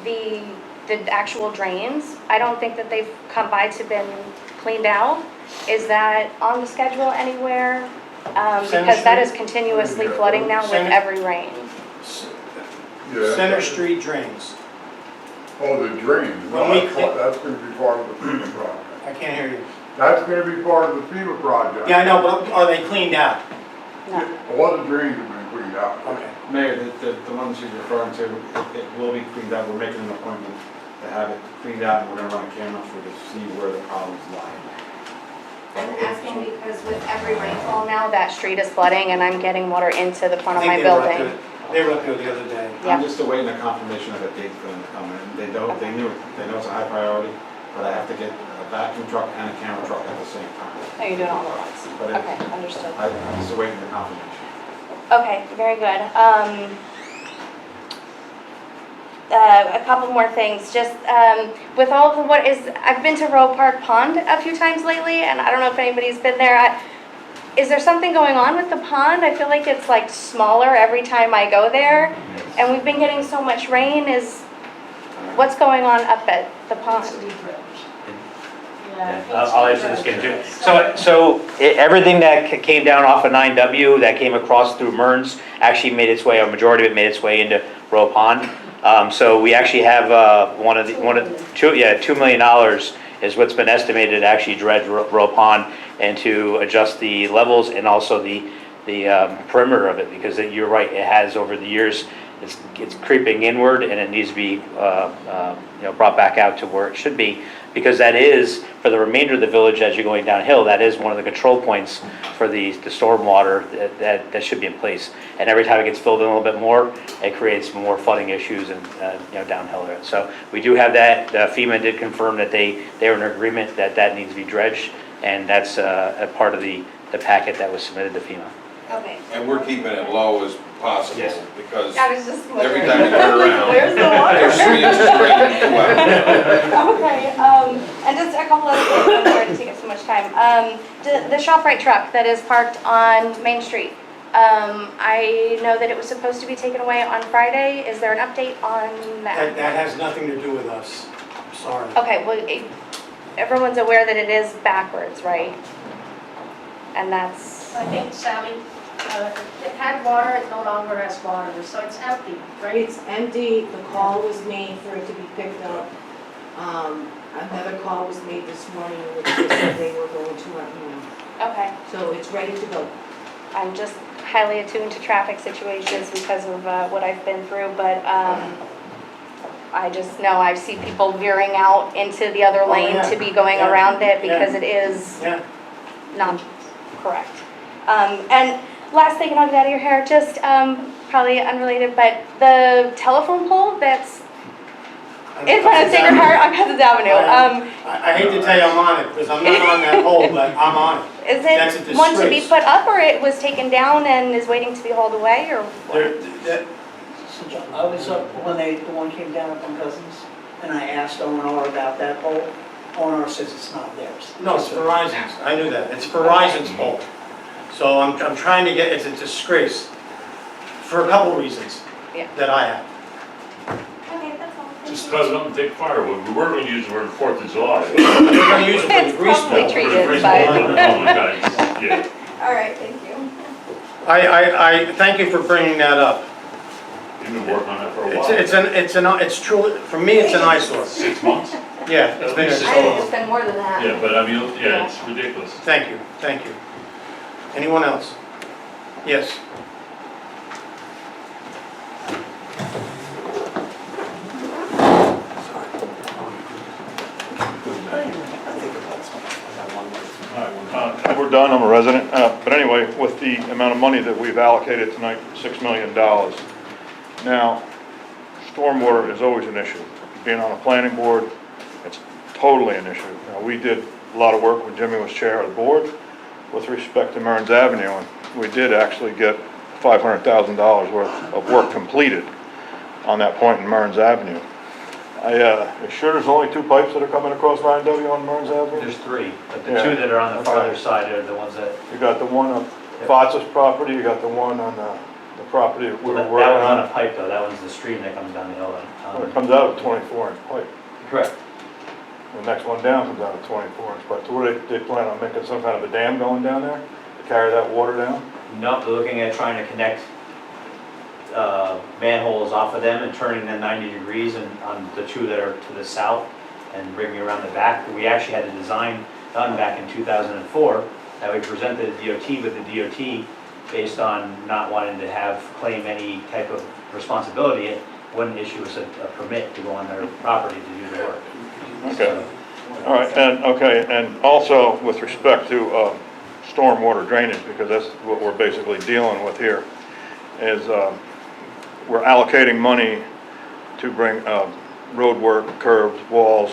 the actual drains, I don't think that they've come by to been cleaned out. Is that on the schedule anywhere? Because that is continuously flooding now with Center- every rain. Center Street drains. Oh, the drain, When we cl- that's gonna be part of the FEMA project. I can't hear you. That's gonna be part of the FEMA project. Yeah, I know, but are they cleaned out? No. All the drains have been cleaned out. Okay. Mayor, the one she's referring to, it will be cleaned out. We're making an appointment to have it cleaned out, and we're gonna run a camera for to see where the problems lie. I'm asking because with every rainfall now, that street is flooding and I'm getting water into the front of my I think they were up building. there- They were up there the other day. Yeah. I'm just awaiting a confirmation of a date for them to come in. They know it's a high priority, but I have to get a vacuum truck and a camera truck at the same time. Oh, you're doing all at once? But it- Okay, understood. I'm just awaiting the confirmation. Okay, very good. A couple more things, just with all of what is, I've been to Roe Park Pond a few times lately, and I don't know if anybody's been there. Is there something going on with the pond? I feel like it's like smaller every time I go there, and we've been getting so much rain. What's going on up at the pond? I'll answer this again too. So everything that came down off of 9W that came across through Mearns actually made its way, a majority of it made its way into Roe Pond. So we actually have $2 million is what's been estimated to actually dredge Roe Pond and to adjust the levels and also the perimeter of it, because you're right, it has over the years, it's creeping inward and it needs to be brought back out to where it should be, because that is, for the remainder of the village as you're going downhill, that is one of the control points for the stormwater that should be in place. And every time it gets filled in a little bit more, it creates more flooding issues and downhill there. So we do have that. FEMA did confirm that they are in agreement that needs to be dredged, and that's a part of the packet that was submitted to FEMA. Okay. And we're keeping it low as possible, Yes. because I was just wondering. every time you turn around, Where's the water? there's 3 inches of rain in 2 hours. Okay, and just a couple other things, I'm sorry to take up so much time. The ShopRite truck that is parked on Main Street, I know that it was supposed to be taken away on Friday. Is there an update on That that? has nothing to do with us. I'm sorry. Okay, well, everyone's aware that it is backwards, right? And that's, I think Sally, it had water, it no longer has water, so it's empty, right? It's empty, the call was made for it to be picked up. Another call was made this morning, which they said they were going to let me know. okay. So it's ready to go. I'm just highly attuned to traffic situations because of what I've been through, but I just know I see people veering out into the other lane yeah. to be going Yeah. around it Yeah. because it is Yeah. not correct. And last thing, and I'll get out of your hair, just probably unrelated, but the telephone pole that's in front of Sacred Heart on Cousins Avenue, I hate to tell you I'm on it, because I'm not on that pole, but I'm on it. is That's a it one to be disgrace. put up, or it was taken down and is waiting to be hauled away, or There- what? that- So John, I was up when the one came down up on Cousins, and I asked O&R about that pole. O&R says it's not theirs. No, it's Verizon's, I knew that, it's Verizon's pole. So I'm trying to get, it's a disgrace, for a couple reasons Yeah. that I have. Okay, that's all. Thank Just you. cut it up and take firewood. We were going to use the word 4th of July. We're gonna use it for the It's grease probably pole. treated, Grease but- pole. Oh, my God. Yeah. All right, thank you. I thank you for bringing that up. You've been working on that for a It's while. it's truly, for me, it's an eyesore. 6 months? Yeah, it's been, At least I think it's been more than that. Yeah, but I mean, yeah, it's ridiculous. thank you, thank you. Anyone else? Yes. We're done, I'm a resident, but anyway, with the amount of money that we've allocated tonight, $6 million. Now, stormwater is always an issue. Being on the planning board, it's totally an issue. We did a lot of work when Jimmy was chair of the board with respect to Mearns Avenue, and we did actually get $500,000 worth of work completed on that point in Mearns Avenue. You sure there's only 2 pipes that are coming across 9W on Burns Avenue? There's 3, but the Yeah. 2 that are on the Okay. farther side are the ones that, You got the one on Fotz's property, you got the one on the property that we well, were that working one's on a on. pipe though, that one's the stream that comes down the hill. It comes out of a 24-inch pipe. Correct. The next one down comes out of 24-inch pipe. So what, they plan on making some kind of a dam going down there to carry that water down? No, they're looking at trying to connect manholes off of them and turning them 90 degrees and on the 2 that are to the south and bringing around the back. We actually had a design done back in 2004 that we presented to DOT, but the DOT, based on not wanting to claim any type of responsibility, it wouldn't issue us a permit to go on their property to do the work. Okay. All right, and also with respect to stormwater drainage, because that's what we're basically dealing with here, is we're allocating money to bring road work, curbs, walls,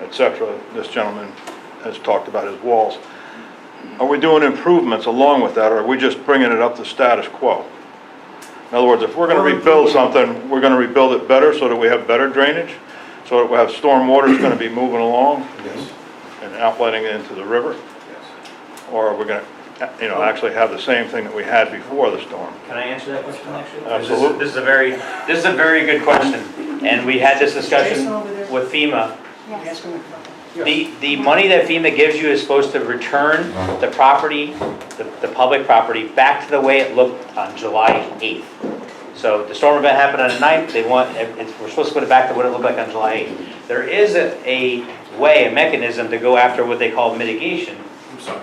etc. This gentleman has talked about his walls. Are we doing improvements along with that, or are we just bringing it up to status quo? In other words, if we're going to rebuild something, we're going to rebuild it better so that we have better drainage, so that we have storm water that's going to be moving along Yes, and outletting into the river, yes. or are we going to, actually have the same thing that we had before the storm? Can I answer that question actually? Absolutely. This is a very good question, and we had this discussion with FEMA. Yes. The money that FEMA gives you is supposed to return the property, the public property, back to the way it looked on July 8th. So the storm event happened on the 9th, we're supposed to put it back to what it looked like on July 8th. There is a way, a mechanism to go after what they call mitigation. I'm sorry.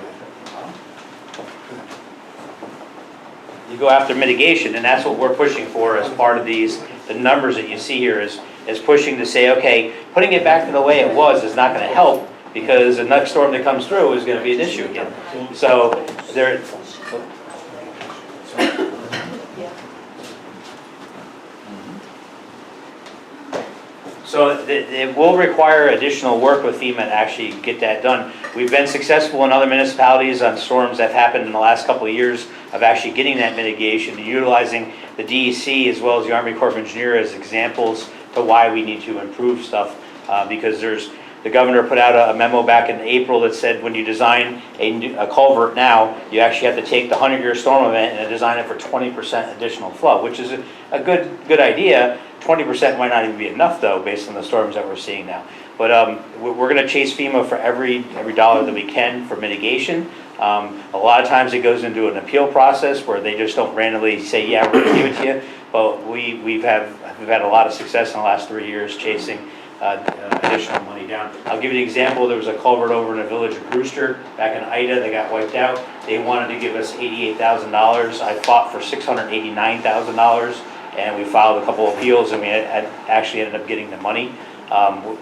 You go after mitigation, and that's what we're pushing for as part of the numbers that you see here is pushing to say, okay, putting it back to the way it was is not going to help because the next storm that comes through is going to be an issue again. So there. So it will require additional work with FEMA to actually get that done. We've been successful in other municipalities on storms that happened in the last couple of years of actually getting that mitigation and utilizing the DEC as well as the Army Corps of Engineers as examples to why we need to improve stuff. Because the governor put out a memo back in April that said when you design a culvert now, you actually have to take the 100-year storm event and design it for 20% additional flow, which is a good idea. 20% might not even be enough though, based on the storms that we're seeing now. But we're going to chase FEMA for every dollar that we can for mitigation. A lot of times it goes into an appeal process where they just don't randomly say, yeah, we're going to give it to you. But we've had a lot of success in the last 3 years chasing additional money down. I'll give you an example. There was a culvert over in the village of Brewster back in Ida that got wiped out. They wanted to give us $88,000. I fought for $689,000. And we filed a couple of appeals, and we actually ended up getting the money,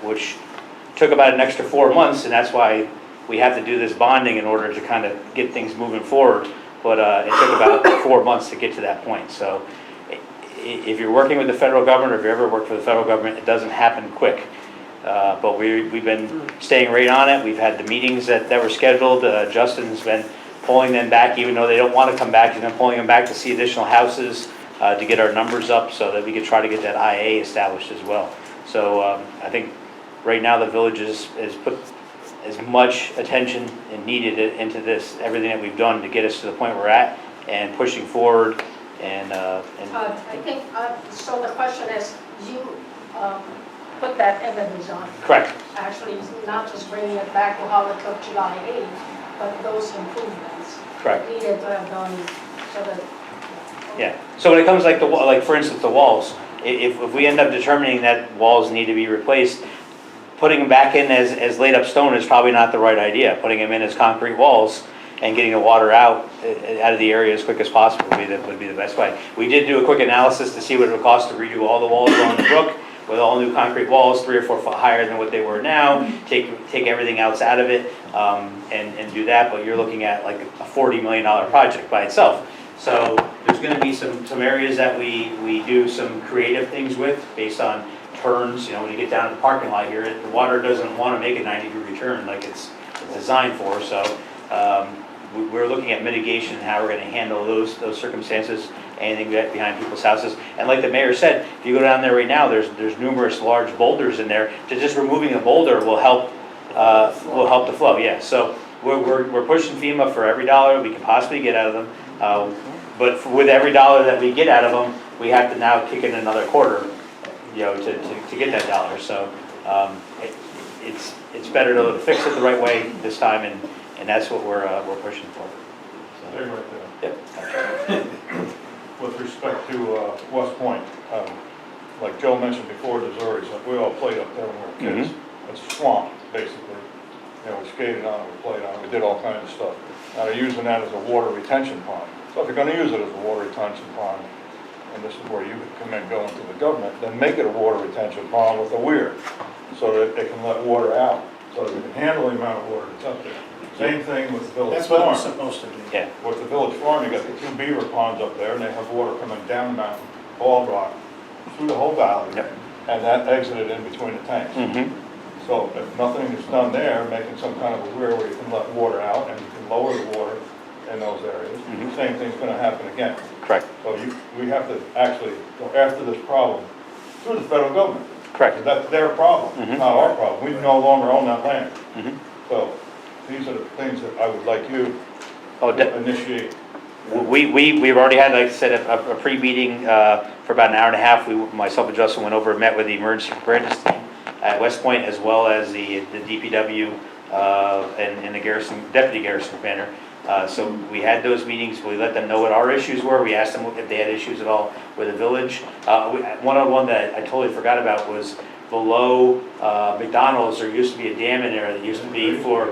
which took about an extra 4 months, and that's why we have to do this bonding in order to kind of get things moving forward. But it took about 4 months to get to that point. So if you're working with the federal government, or if you ever worked for the federal government, it doesn't happen quick. But we've been staying right on it. We've had the meetings that were scheduled. Justin's been pulling them back, even though they don't want to come back. He's been pulling them back to see additional houses. To get our numbers up so that we could try to get that IA established as well. So I think right now the village has put as much attention and needed into this, everything that we've done to get us to the point we're at and pushing forward and I think, so the question is, you put that evidence on. correct. Actually, it's not just bringing it back to how it looked July 8th, but those improvements. Correct. Needed to have done so that. Yeah, so when it comes like for instance, the walls, if we end up determining that walls need to be replaced, putting them back in as laid up stone is probably not the right idea. Putting them in as concrete walls and getting the water out of the area as quick as possible would be the best way. We did do a quick analysis to see what it would cost to redo all the walls along the brook with all new concrete walls, 3 or 4 foot higher than what they were now, take everything else out of it and do that, but you're looking at like a $40 million project by itself. So there's going to be some areas that we do some creative things with based on turns. You know, when you get down to the parking lot here, the water doesn't want to make a 90-degree turn like it's designed for. So we're looking at mitigation and how we're gonna handle those circumstances, anything that behind people's houses. And like the mayor said, if you go down there right now, there's numerous large boulders in there. Just removing a boulder will help the flow, yeah. So we're pushing FEMA for every dollar we can possibly get out of them. But with every dollar that we get out of them, we have to now kick in another quarter, you know, to get that dollar. So it's better to fix it the right way this time, and that's what we're pushing for. Stay right there. Yep. With respect to West Point, like Joe mentioned before, the Zurich, we all played up there when we were kids. It's a swamp, basically. You know, we skated on it, we played on it, we did all kinds of stuff. Now they're using that as a water retention pond. So if they're gonna use it as a water retention pond, and this is where you come in, go into the government, then make it a water retention pond with a weir, so that they can let water out, so that they can handle the amount of water that's up there. Same thing with the village That's what farm. it's supposed to be. Yeah. With the village farm, you got the 2 beaver ponds up there, and they have water coming down the mountain, all rock, through the whole valley. Yep. And that exited in between the tanks. So if nothing is done there, making some kind of a weir where you can let water out and you can lower the water in those areas, the same thing's gonna happen again. Correct. So we have to actually go after this problem through the federal government. Correct. That's their problem, not our problem. We no longer own that land. So these are the things that I would like you to initiate. We've already had, like I said, a pre-meeting for about an hour and a half. Myself and Justin went over and met with the emergency preparedness team at West Point, as well as the DPW and the deputy garrison commander. So we had those meetings. We let them know what our issues were. We asked them if they had issues at all with the village. One that I totally forgot about was below McDonald's. There used to be a dam in there that used to be for,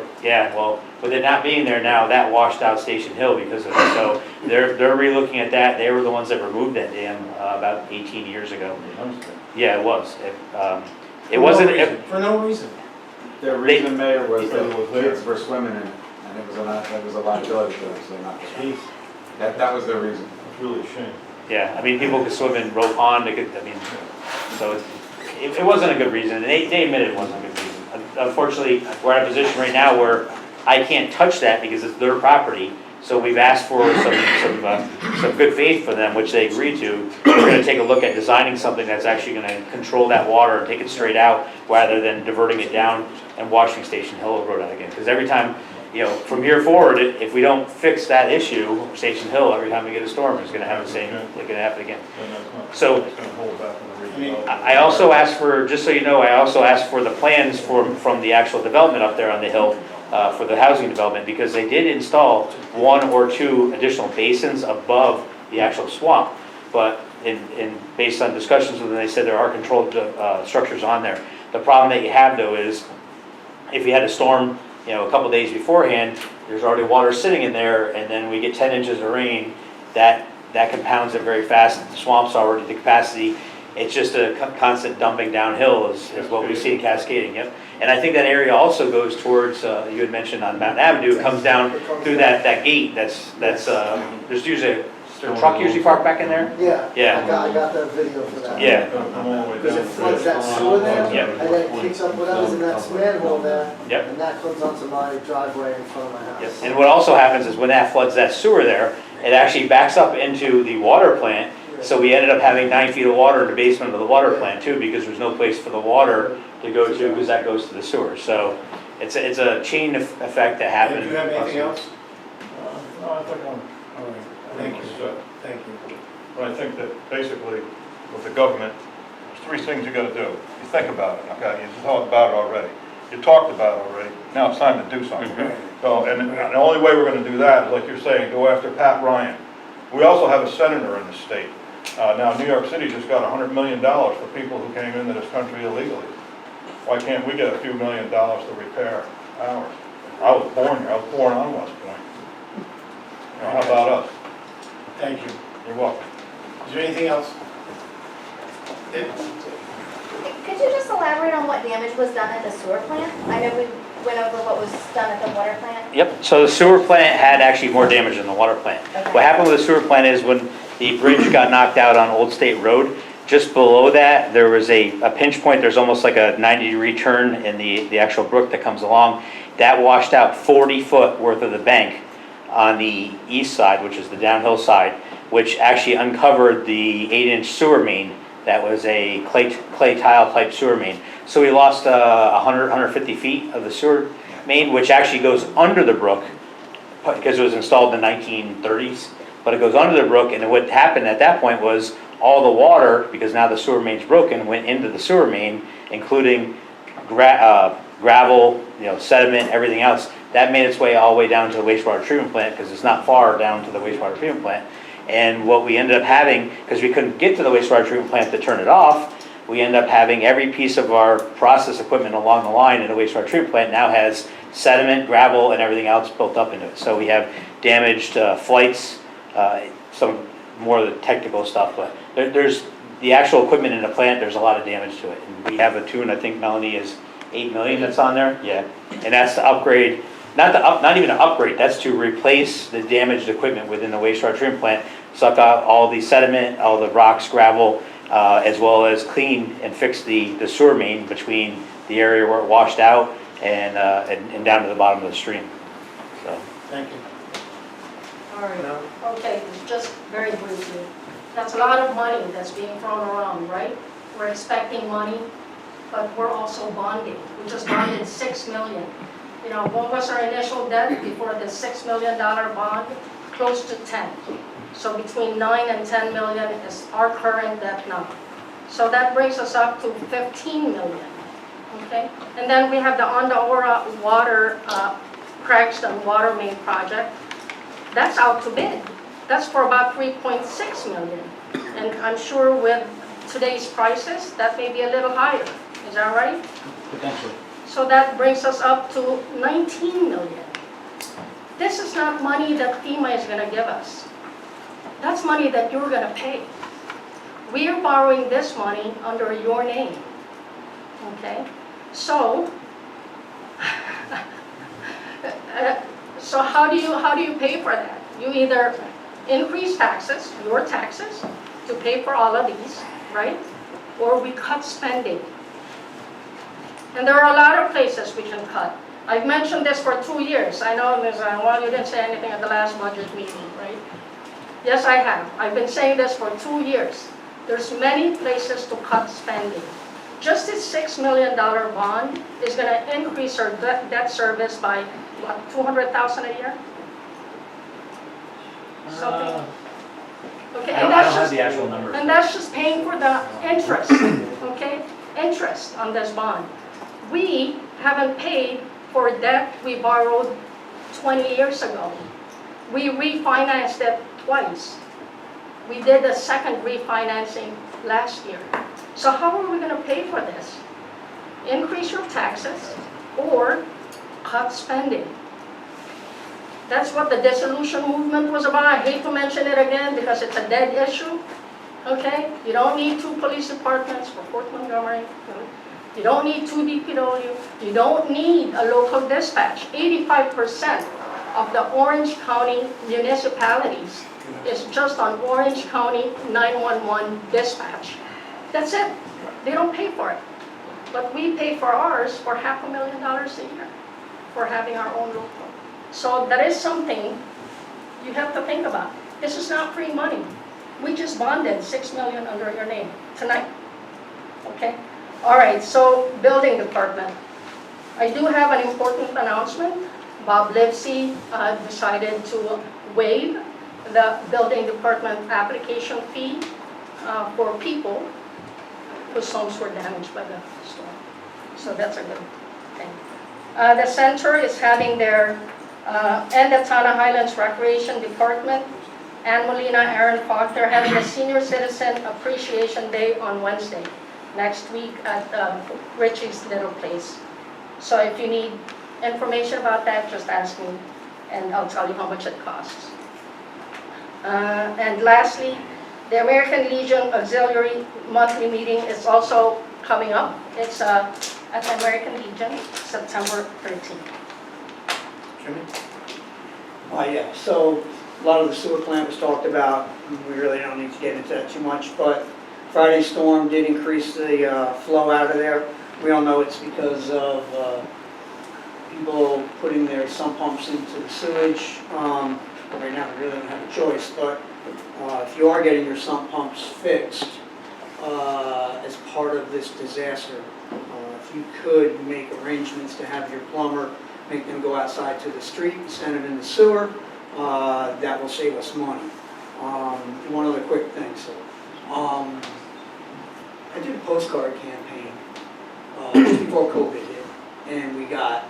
with it not being there now, that washed out Station Hill because of it. So they're re-looking at that. They were the ones that removed that dam about 18 years ago. Yeah, it was. It wasn't. For no reason. Their reason, Mayor, was that kids were swimming in it, and it was a liability to them, so they knocked it out. That was their reason. It's really a shame. Yeah, I mean, people could swim in Roe Pond, so it wasn't a good reason, and they admitted it wasn't a good reason. Unfortunately, we're in a position right now where I can't touch that because it's their property, so we've asked for some good faith for them, which they agreed to. We're gonna take a look at designing something that's actually gonna control that water and take it straight out, rather than diverting it down and washing Station Hill Road out again. Because every time, from here forward, if we don't fix that issue, Station Hill, every time we get a storm, it's gonna have the same, it's gonna happen again. So, I also asked for, just so you know, I also asked for the plans from the actual development up there on the hill, for the housing development, because they did install 1 or 2 additional basins above the actual swamp. But based on discussions with them, they said there are controlled structures on there. The problem that you have though is, if you had a storm, a couple days beforehand, there's already water sitting in there, and then we get 10 inches of rain, that compounds it very fast. The swamp's already the capacity. It's just a constant dumping downhill is what we see in Cascading, yep. And I think that area also goes towards, you had mentioned on Mountain Avenue, it comes down through that gate that's there's usually a truck usually parked back in there? Yeah. Yeah. I got the video for that. Yeah. Because it floods that sewer there, Yep. and then it kicks up whatever's in that manhole there, Yep. and that comes onto my driveway in front of my house. Yes. And what also happens is when that floods that sewer there, it actually backs up into the water plant. So we ended up having 9 feet of water in the basement of the water plant too, because there's no place for the water to go to, because that goes to the sewer. So it's a chain effect that happens. Do you have anything else? No, I think I'm. All right, thank you. Thank you. But I think that basically, with the government, there's 3 things you gotta do. You think about it, okay? You thought about it already. You talked about it already. Now it's time to do something. So, and the only way we're gonna do that is, like you're saying, go after Pat Ryan. We also have a senator in the state. Now, New York City just got $100 million for people who came into this country illegally. Why can't we get a few $1 million to repair ours? I was born here. I was born on West Point. How about us? Thank you. You're welcome. Is there anything else? Could you just elaborate on what damage was done at the sewer plant? I know we went over what was done at the water plant. Yep, so the sewer plant had actually more damage than the water plant. Okay. What happened with the sewer plant is when the bridge got knocked out on Old State Road, just below that, there was a pinch point. There's almost like a 90-degree turn in the actual brook that comes along. That washed out 40 foot worth of the bank on the east side, which is the downhill side, which actually uncovered the 8-inch sewer main that was a clay tile type sewer main. So we lost 150 feet of the sewer main, which actually goes under the brook because it was installed in the 1930s. But it goes under the brook, and what happened at that point was all the water, because now the sewer main's broken, went into the sewer main, including gravel, sediment, everything else. That made its way all the way down to the wastewater treatment plant because it's not far down to the wastewater treatment plant. And what we ended up having, because we couldn't get to the wastewater treatment plant to turn it off, we ended up having every piece of our process equipment along the line in the wastewater treatment plant now has sediment, gravel, and everything else built up into it. So we have damaged flights, some more of the technical stuff, but there's the actual equipment in the plant, there's a lot of damage to it. And we have a tune, I think Melanie, is 8 million that's on there, yeah. And that's to upgrade, not even to upgrade, that's to replace the damaged equipment within the wastewater treatment plant, suck out all the sediment, all the rocks, gravel, as well as clean and fix the sewer main between the area where it washed out and down to the bottom of the stream. So. Thank you. All right, okay, just very briefly. That's a lot of money that's being thrown around, right? We're expecting money, but we're also bonding. We just bonded 6 million. What was our initial debt before the $6 million bond? Close to 10. So between 9 and 10 million is our current debt now. So that brings us up to 15 million, okay? And then we have the on-the-Ora water, Cragston water main project. That's out to bid. That's for about 3.6 million. And I'm sure with today's prices, that may be a little higher. Is that right? Potentially. So that brings us up to 19 million. This is not money that FEMA is going to give us. That's money that you're going to pay. We are borrowing this money under your name. Okay? So, so how do you pay for that? You either increase taxes, your taxes, to pay for all of these, right? Or we cut spending. And there are a lot of places we can cut. I've mentioned this for 2 years. I know, Ms. Well, you didn't say anything at the last budget meeting, right? Yes, I have. I've been saying this for 2 years. There's many places to cut spending. Just this $6 million bond is going to increase our debt service by, what, $200,000 a year? Something. Okay, I don't have the actual number. And that's just paying for the interest, okay? Interest on this bond. We haven't paid for debt we borrowed 20 years ago. We refinanced it twice. We did a second refinancing last year. So how are we going to pay for this? Increase your taxes or cut spending. That's what the dissolution movement was about. I hate to mention it again because it's a dead issue. Okay? You don't need 2 police departments for Fort Montgomery. You don't need 2 DPW. You don't need a local dispatch. 85% of the Orange County municipalities is just on Orange County 911 dispatch. That's it. They don't pay for it. But we pay for ours for $500,000 a year for having our own local. So that is something you have to think about. This is not free money. We just bonded $6 million under your name tonight. Okay? All right, so building department. I do have an important announcement. Bob Livesey decided to waive the building department application fee for people whose homes were damaged by the storm. So that's a good thing. The center is having their, and the Tana Highlands Recreation Department, Ann Molina, Aaron Falk, they're having a Senior Citizen Appreciation Day on Wednesday, next week at Richie's Little Place. So if you need information about that, just ask me, and I'll tell you how much it costs. And lastly, the American Legion Auxiliary monthly meeting is also coming up. It's at the American Legion, September 13th. Jimmy? Yeah, so a lot of the sewer plant was talked about. We really don't need to get into that too much, but Friday's storm did increase the flow out of there. We all know it's because of people putting their sump pumps into the sewage. Right now, we really don't have a choice, but if you are getting your sump pumps fixed as part of this disaster, if you could make arrangements to have your plumber make them go outside to the street instead of in the sewer, that will save us money. One other quick thing, so, I did a postcard campaign just before COVID hit, and we got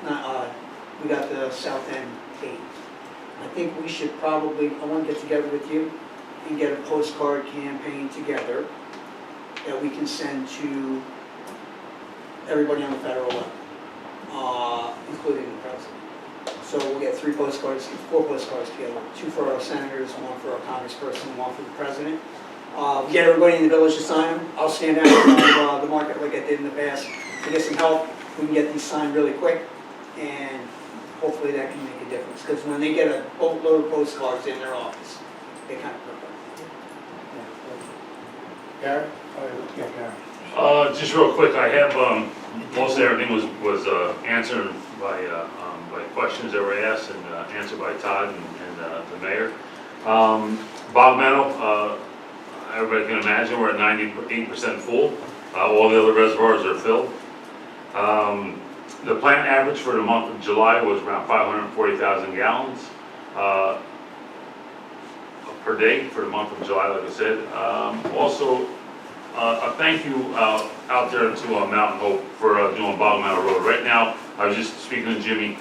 the South End gate. I think we should probably, I want to get together with you and get a postcard campaign together that we can send to everybody on the federal level, including the president. So we'll get 4 postcards together, 2 for our senators, 1 for our congressperson, 1 for the president. We get everybody in the village to sign them. I'll stand out on the market like I did in the past to get some help. We can get these signed really quick, and hopefully that can make a difference. Because when they get a boatload of postcards in their office, they kind of perk up. Gary? Yeah, Gary. Just real quick, I have, mostly everything was answered by questions that were asked and answered by Todd and the mayor. Bog Meadow, everybody can imagine we're at 98% full. All the other reservoirs are filled. The plant average for the month of July was around 540,000 gallons per day for the month of July, like I said. Also, a thank you out there to Mountain Hope for doing Bog Meadow Road. Right now, I was just speaking to Jimmy.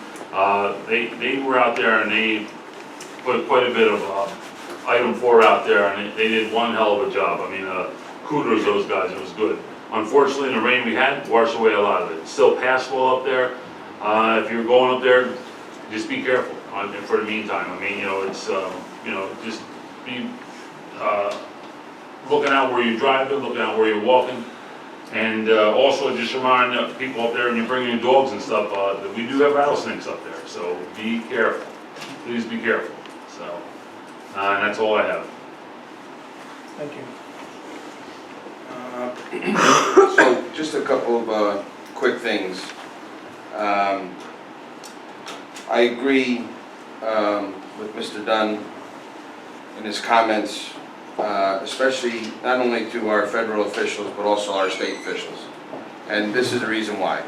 They were out there and they put quite a bit of item 4 out there, and they did one hell of a job. I mean, kudos those guys. It was good. Unfortunately, the rain we had washed away a lot of it. It's still passable up there. If you're going up there, just be careful for the meantime. I mean, it's just be looking out where you're driving, looking out where you're walking. And also just remind people up there when you're bringing your dogs and stuff, that we do have rattlesnakes up there, so be careful. Please be careful. So, and that's all I have. Thank you. So just a couple of quick things. I agree with Mr. Dunn in his comments, especially not only to our federal officials, but also our state officials. And this is the reason why.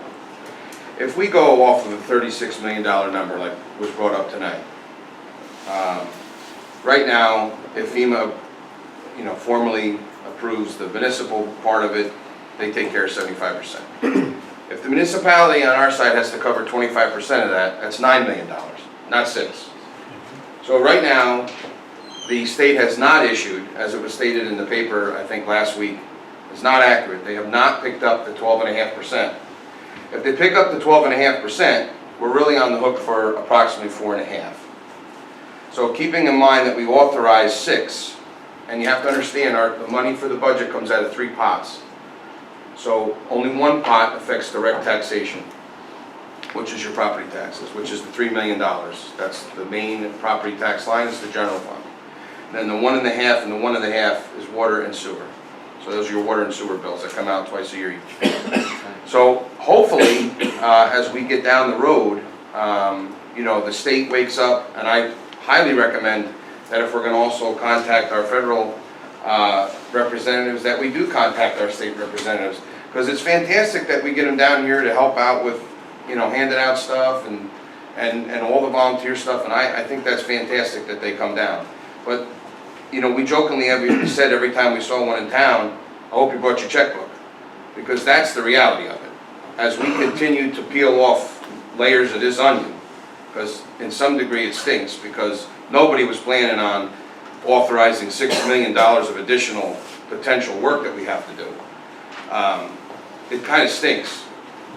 If we go off of a $36 million number like was brought up tonight, right now, if FEMA, formally approves the municipal part of it, they take care of 75%. If the municipality on our side has to cover 25% of that, that's $9 million, not 6. So right now, the state has not issued, as it was stated in the paper, I think last week, it's not accurate. They have not picked up the 12.5%. If they pick up the 12.5%, we're really on the hook for approximately 4.5. So keeping in mind that we authorized 6, and you have to understand the money for the budget comes out of 3 pots. So only one pot affects direct taxation, which is your property taxes, which is the $3 million. That's the main property tax line, is the general fund. And then the 1.5 and the 1.5 is water and sewer. So those are your water and sewer bills that come out twice a year each. So hopefully, as we get down the road, the state wakes up, and I highly recommend that if we're going to also contact our federal representatives, that we do contact our state representatives, because it's fantastic that we get them down here to help out with, handing out stuff and all the volunteer stuff, and I think that's fantastic that they come down. But we jokingly have said every time we saw one in town, I hope you brought your checkbook, because that's the reality of it. As we continue to peel off layers of this onion, because in some degree it stinks, because nobody was planning on authorizing $6 million of additional potential work that we have to do. It kind of stinks.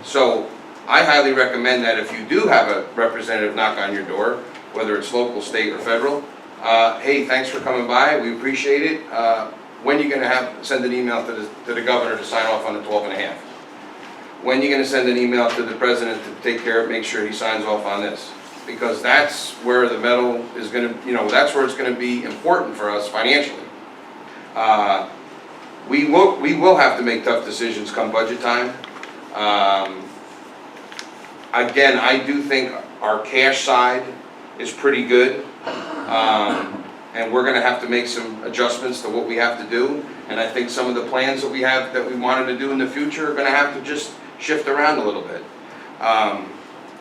So I highly recommend that if you do have a representative knock on your door, whether it's local, state, or federal, hey, thanks for coming by, we appreciate it. When are you going to send an email to the governor to sign off on the 12.5? When are you going to send an email to the president to take care of, make sure he signs off on this? Because that's where the metal is going to, that's where it's going to be important for us financially. We will have to make tough decisions come budget time. Again, I do think our cash side is pretty good. And we're gonna have to make some adjustments to what we have to do. And I think some of the plans that we have, that we wanted to do in the future are gonna have to just shift around a little bit.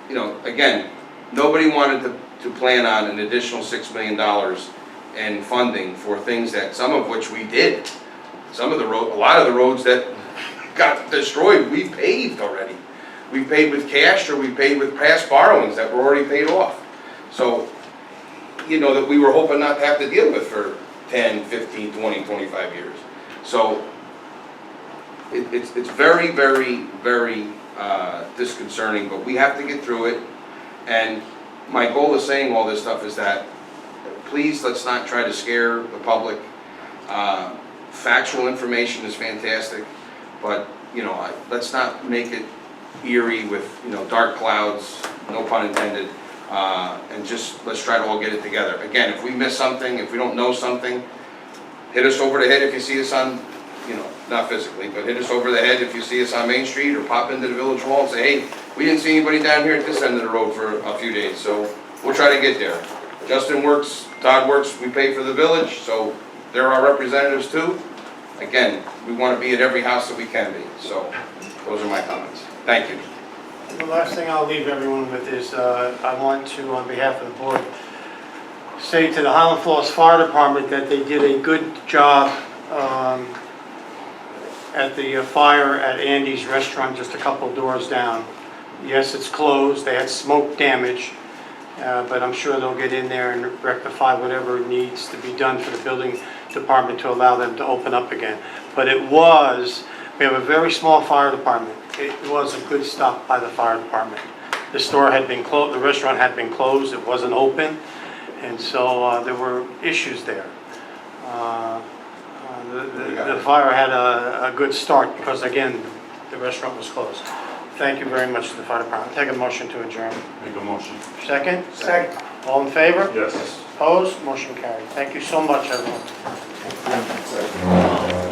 You know, again, nobody wanted to plan on an additional $6 million in funding for things that, some of which we did. Some of the a lot of the roads that got destroyed, we paved already. We paid with cash, or we paid with past borrowings that were already paid off. So, you know, that we were hoping not to have to deal with for 10, 15, 20, 25 years. So, it's very, very, very disconcerting, but we have to get through it. And my goal of saying all this stuff is that, please, let's not try to scare the public. Factual information is fantastic, but, you know, let's not make it eerie with, you know, dark clouds, no pun intended, and just, let's try to all get it together. Again, if we miss something, if we don't know something, hit us over the head if you see us on, you know, not physically, but hit us over the head if you see us on Main Street, or pop into the Village Hall and say, hey, we didn't see anybody down here at this end of the road for a few days, so we'll try to get there. Justin works, Todd works, we pay for the village, so they're our representatives too. Again, we want to be at every house that we can be, so those are my comments. Thank you. The last thing I'll leave everyone with is, I want to, on behalf of the board, say to the Highland Falls Fire Department that they did a good job at the fire at Andy's Restaurant, just a couple doors down. Yes, it's closed, they had smoke damage, but I'm sure they'll get in there and rectify whatever needs to be done for the building department to allow them to open up again. But we have a very small fire department. It was a good stop by the fire department. The store had been closed, the restaurant had been closed, it wasn't open, and so there were issues there. The fire had a good start because, again, the restaurant was closed. Thank you very much to the fire department. Take a motion to adjourn. Make a motion. Second? Second. All in favor? Yes. Opposed? Motion carried. Thank you so much, everyone.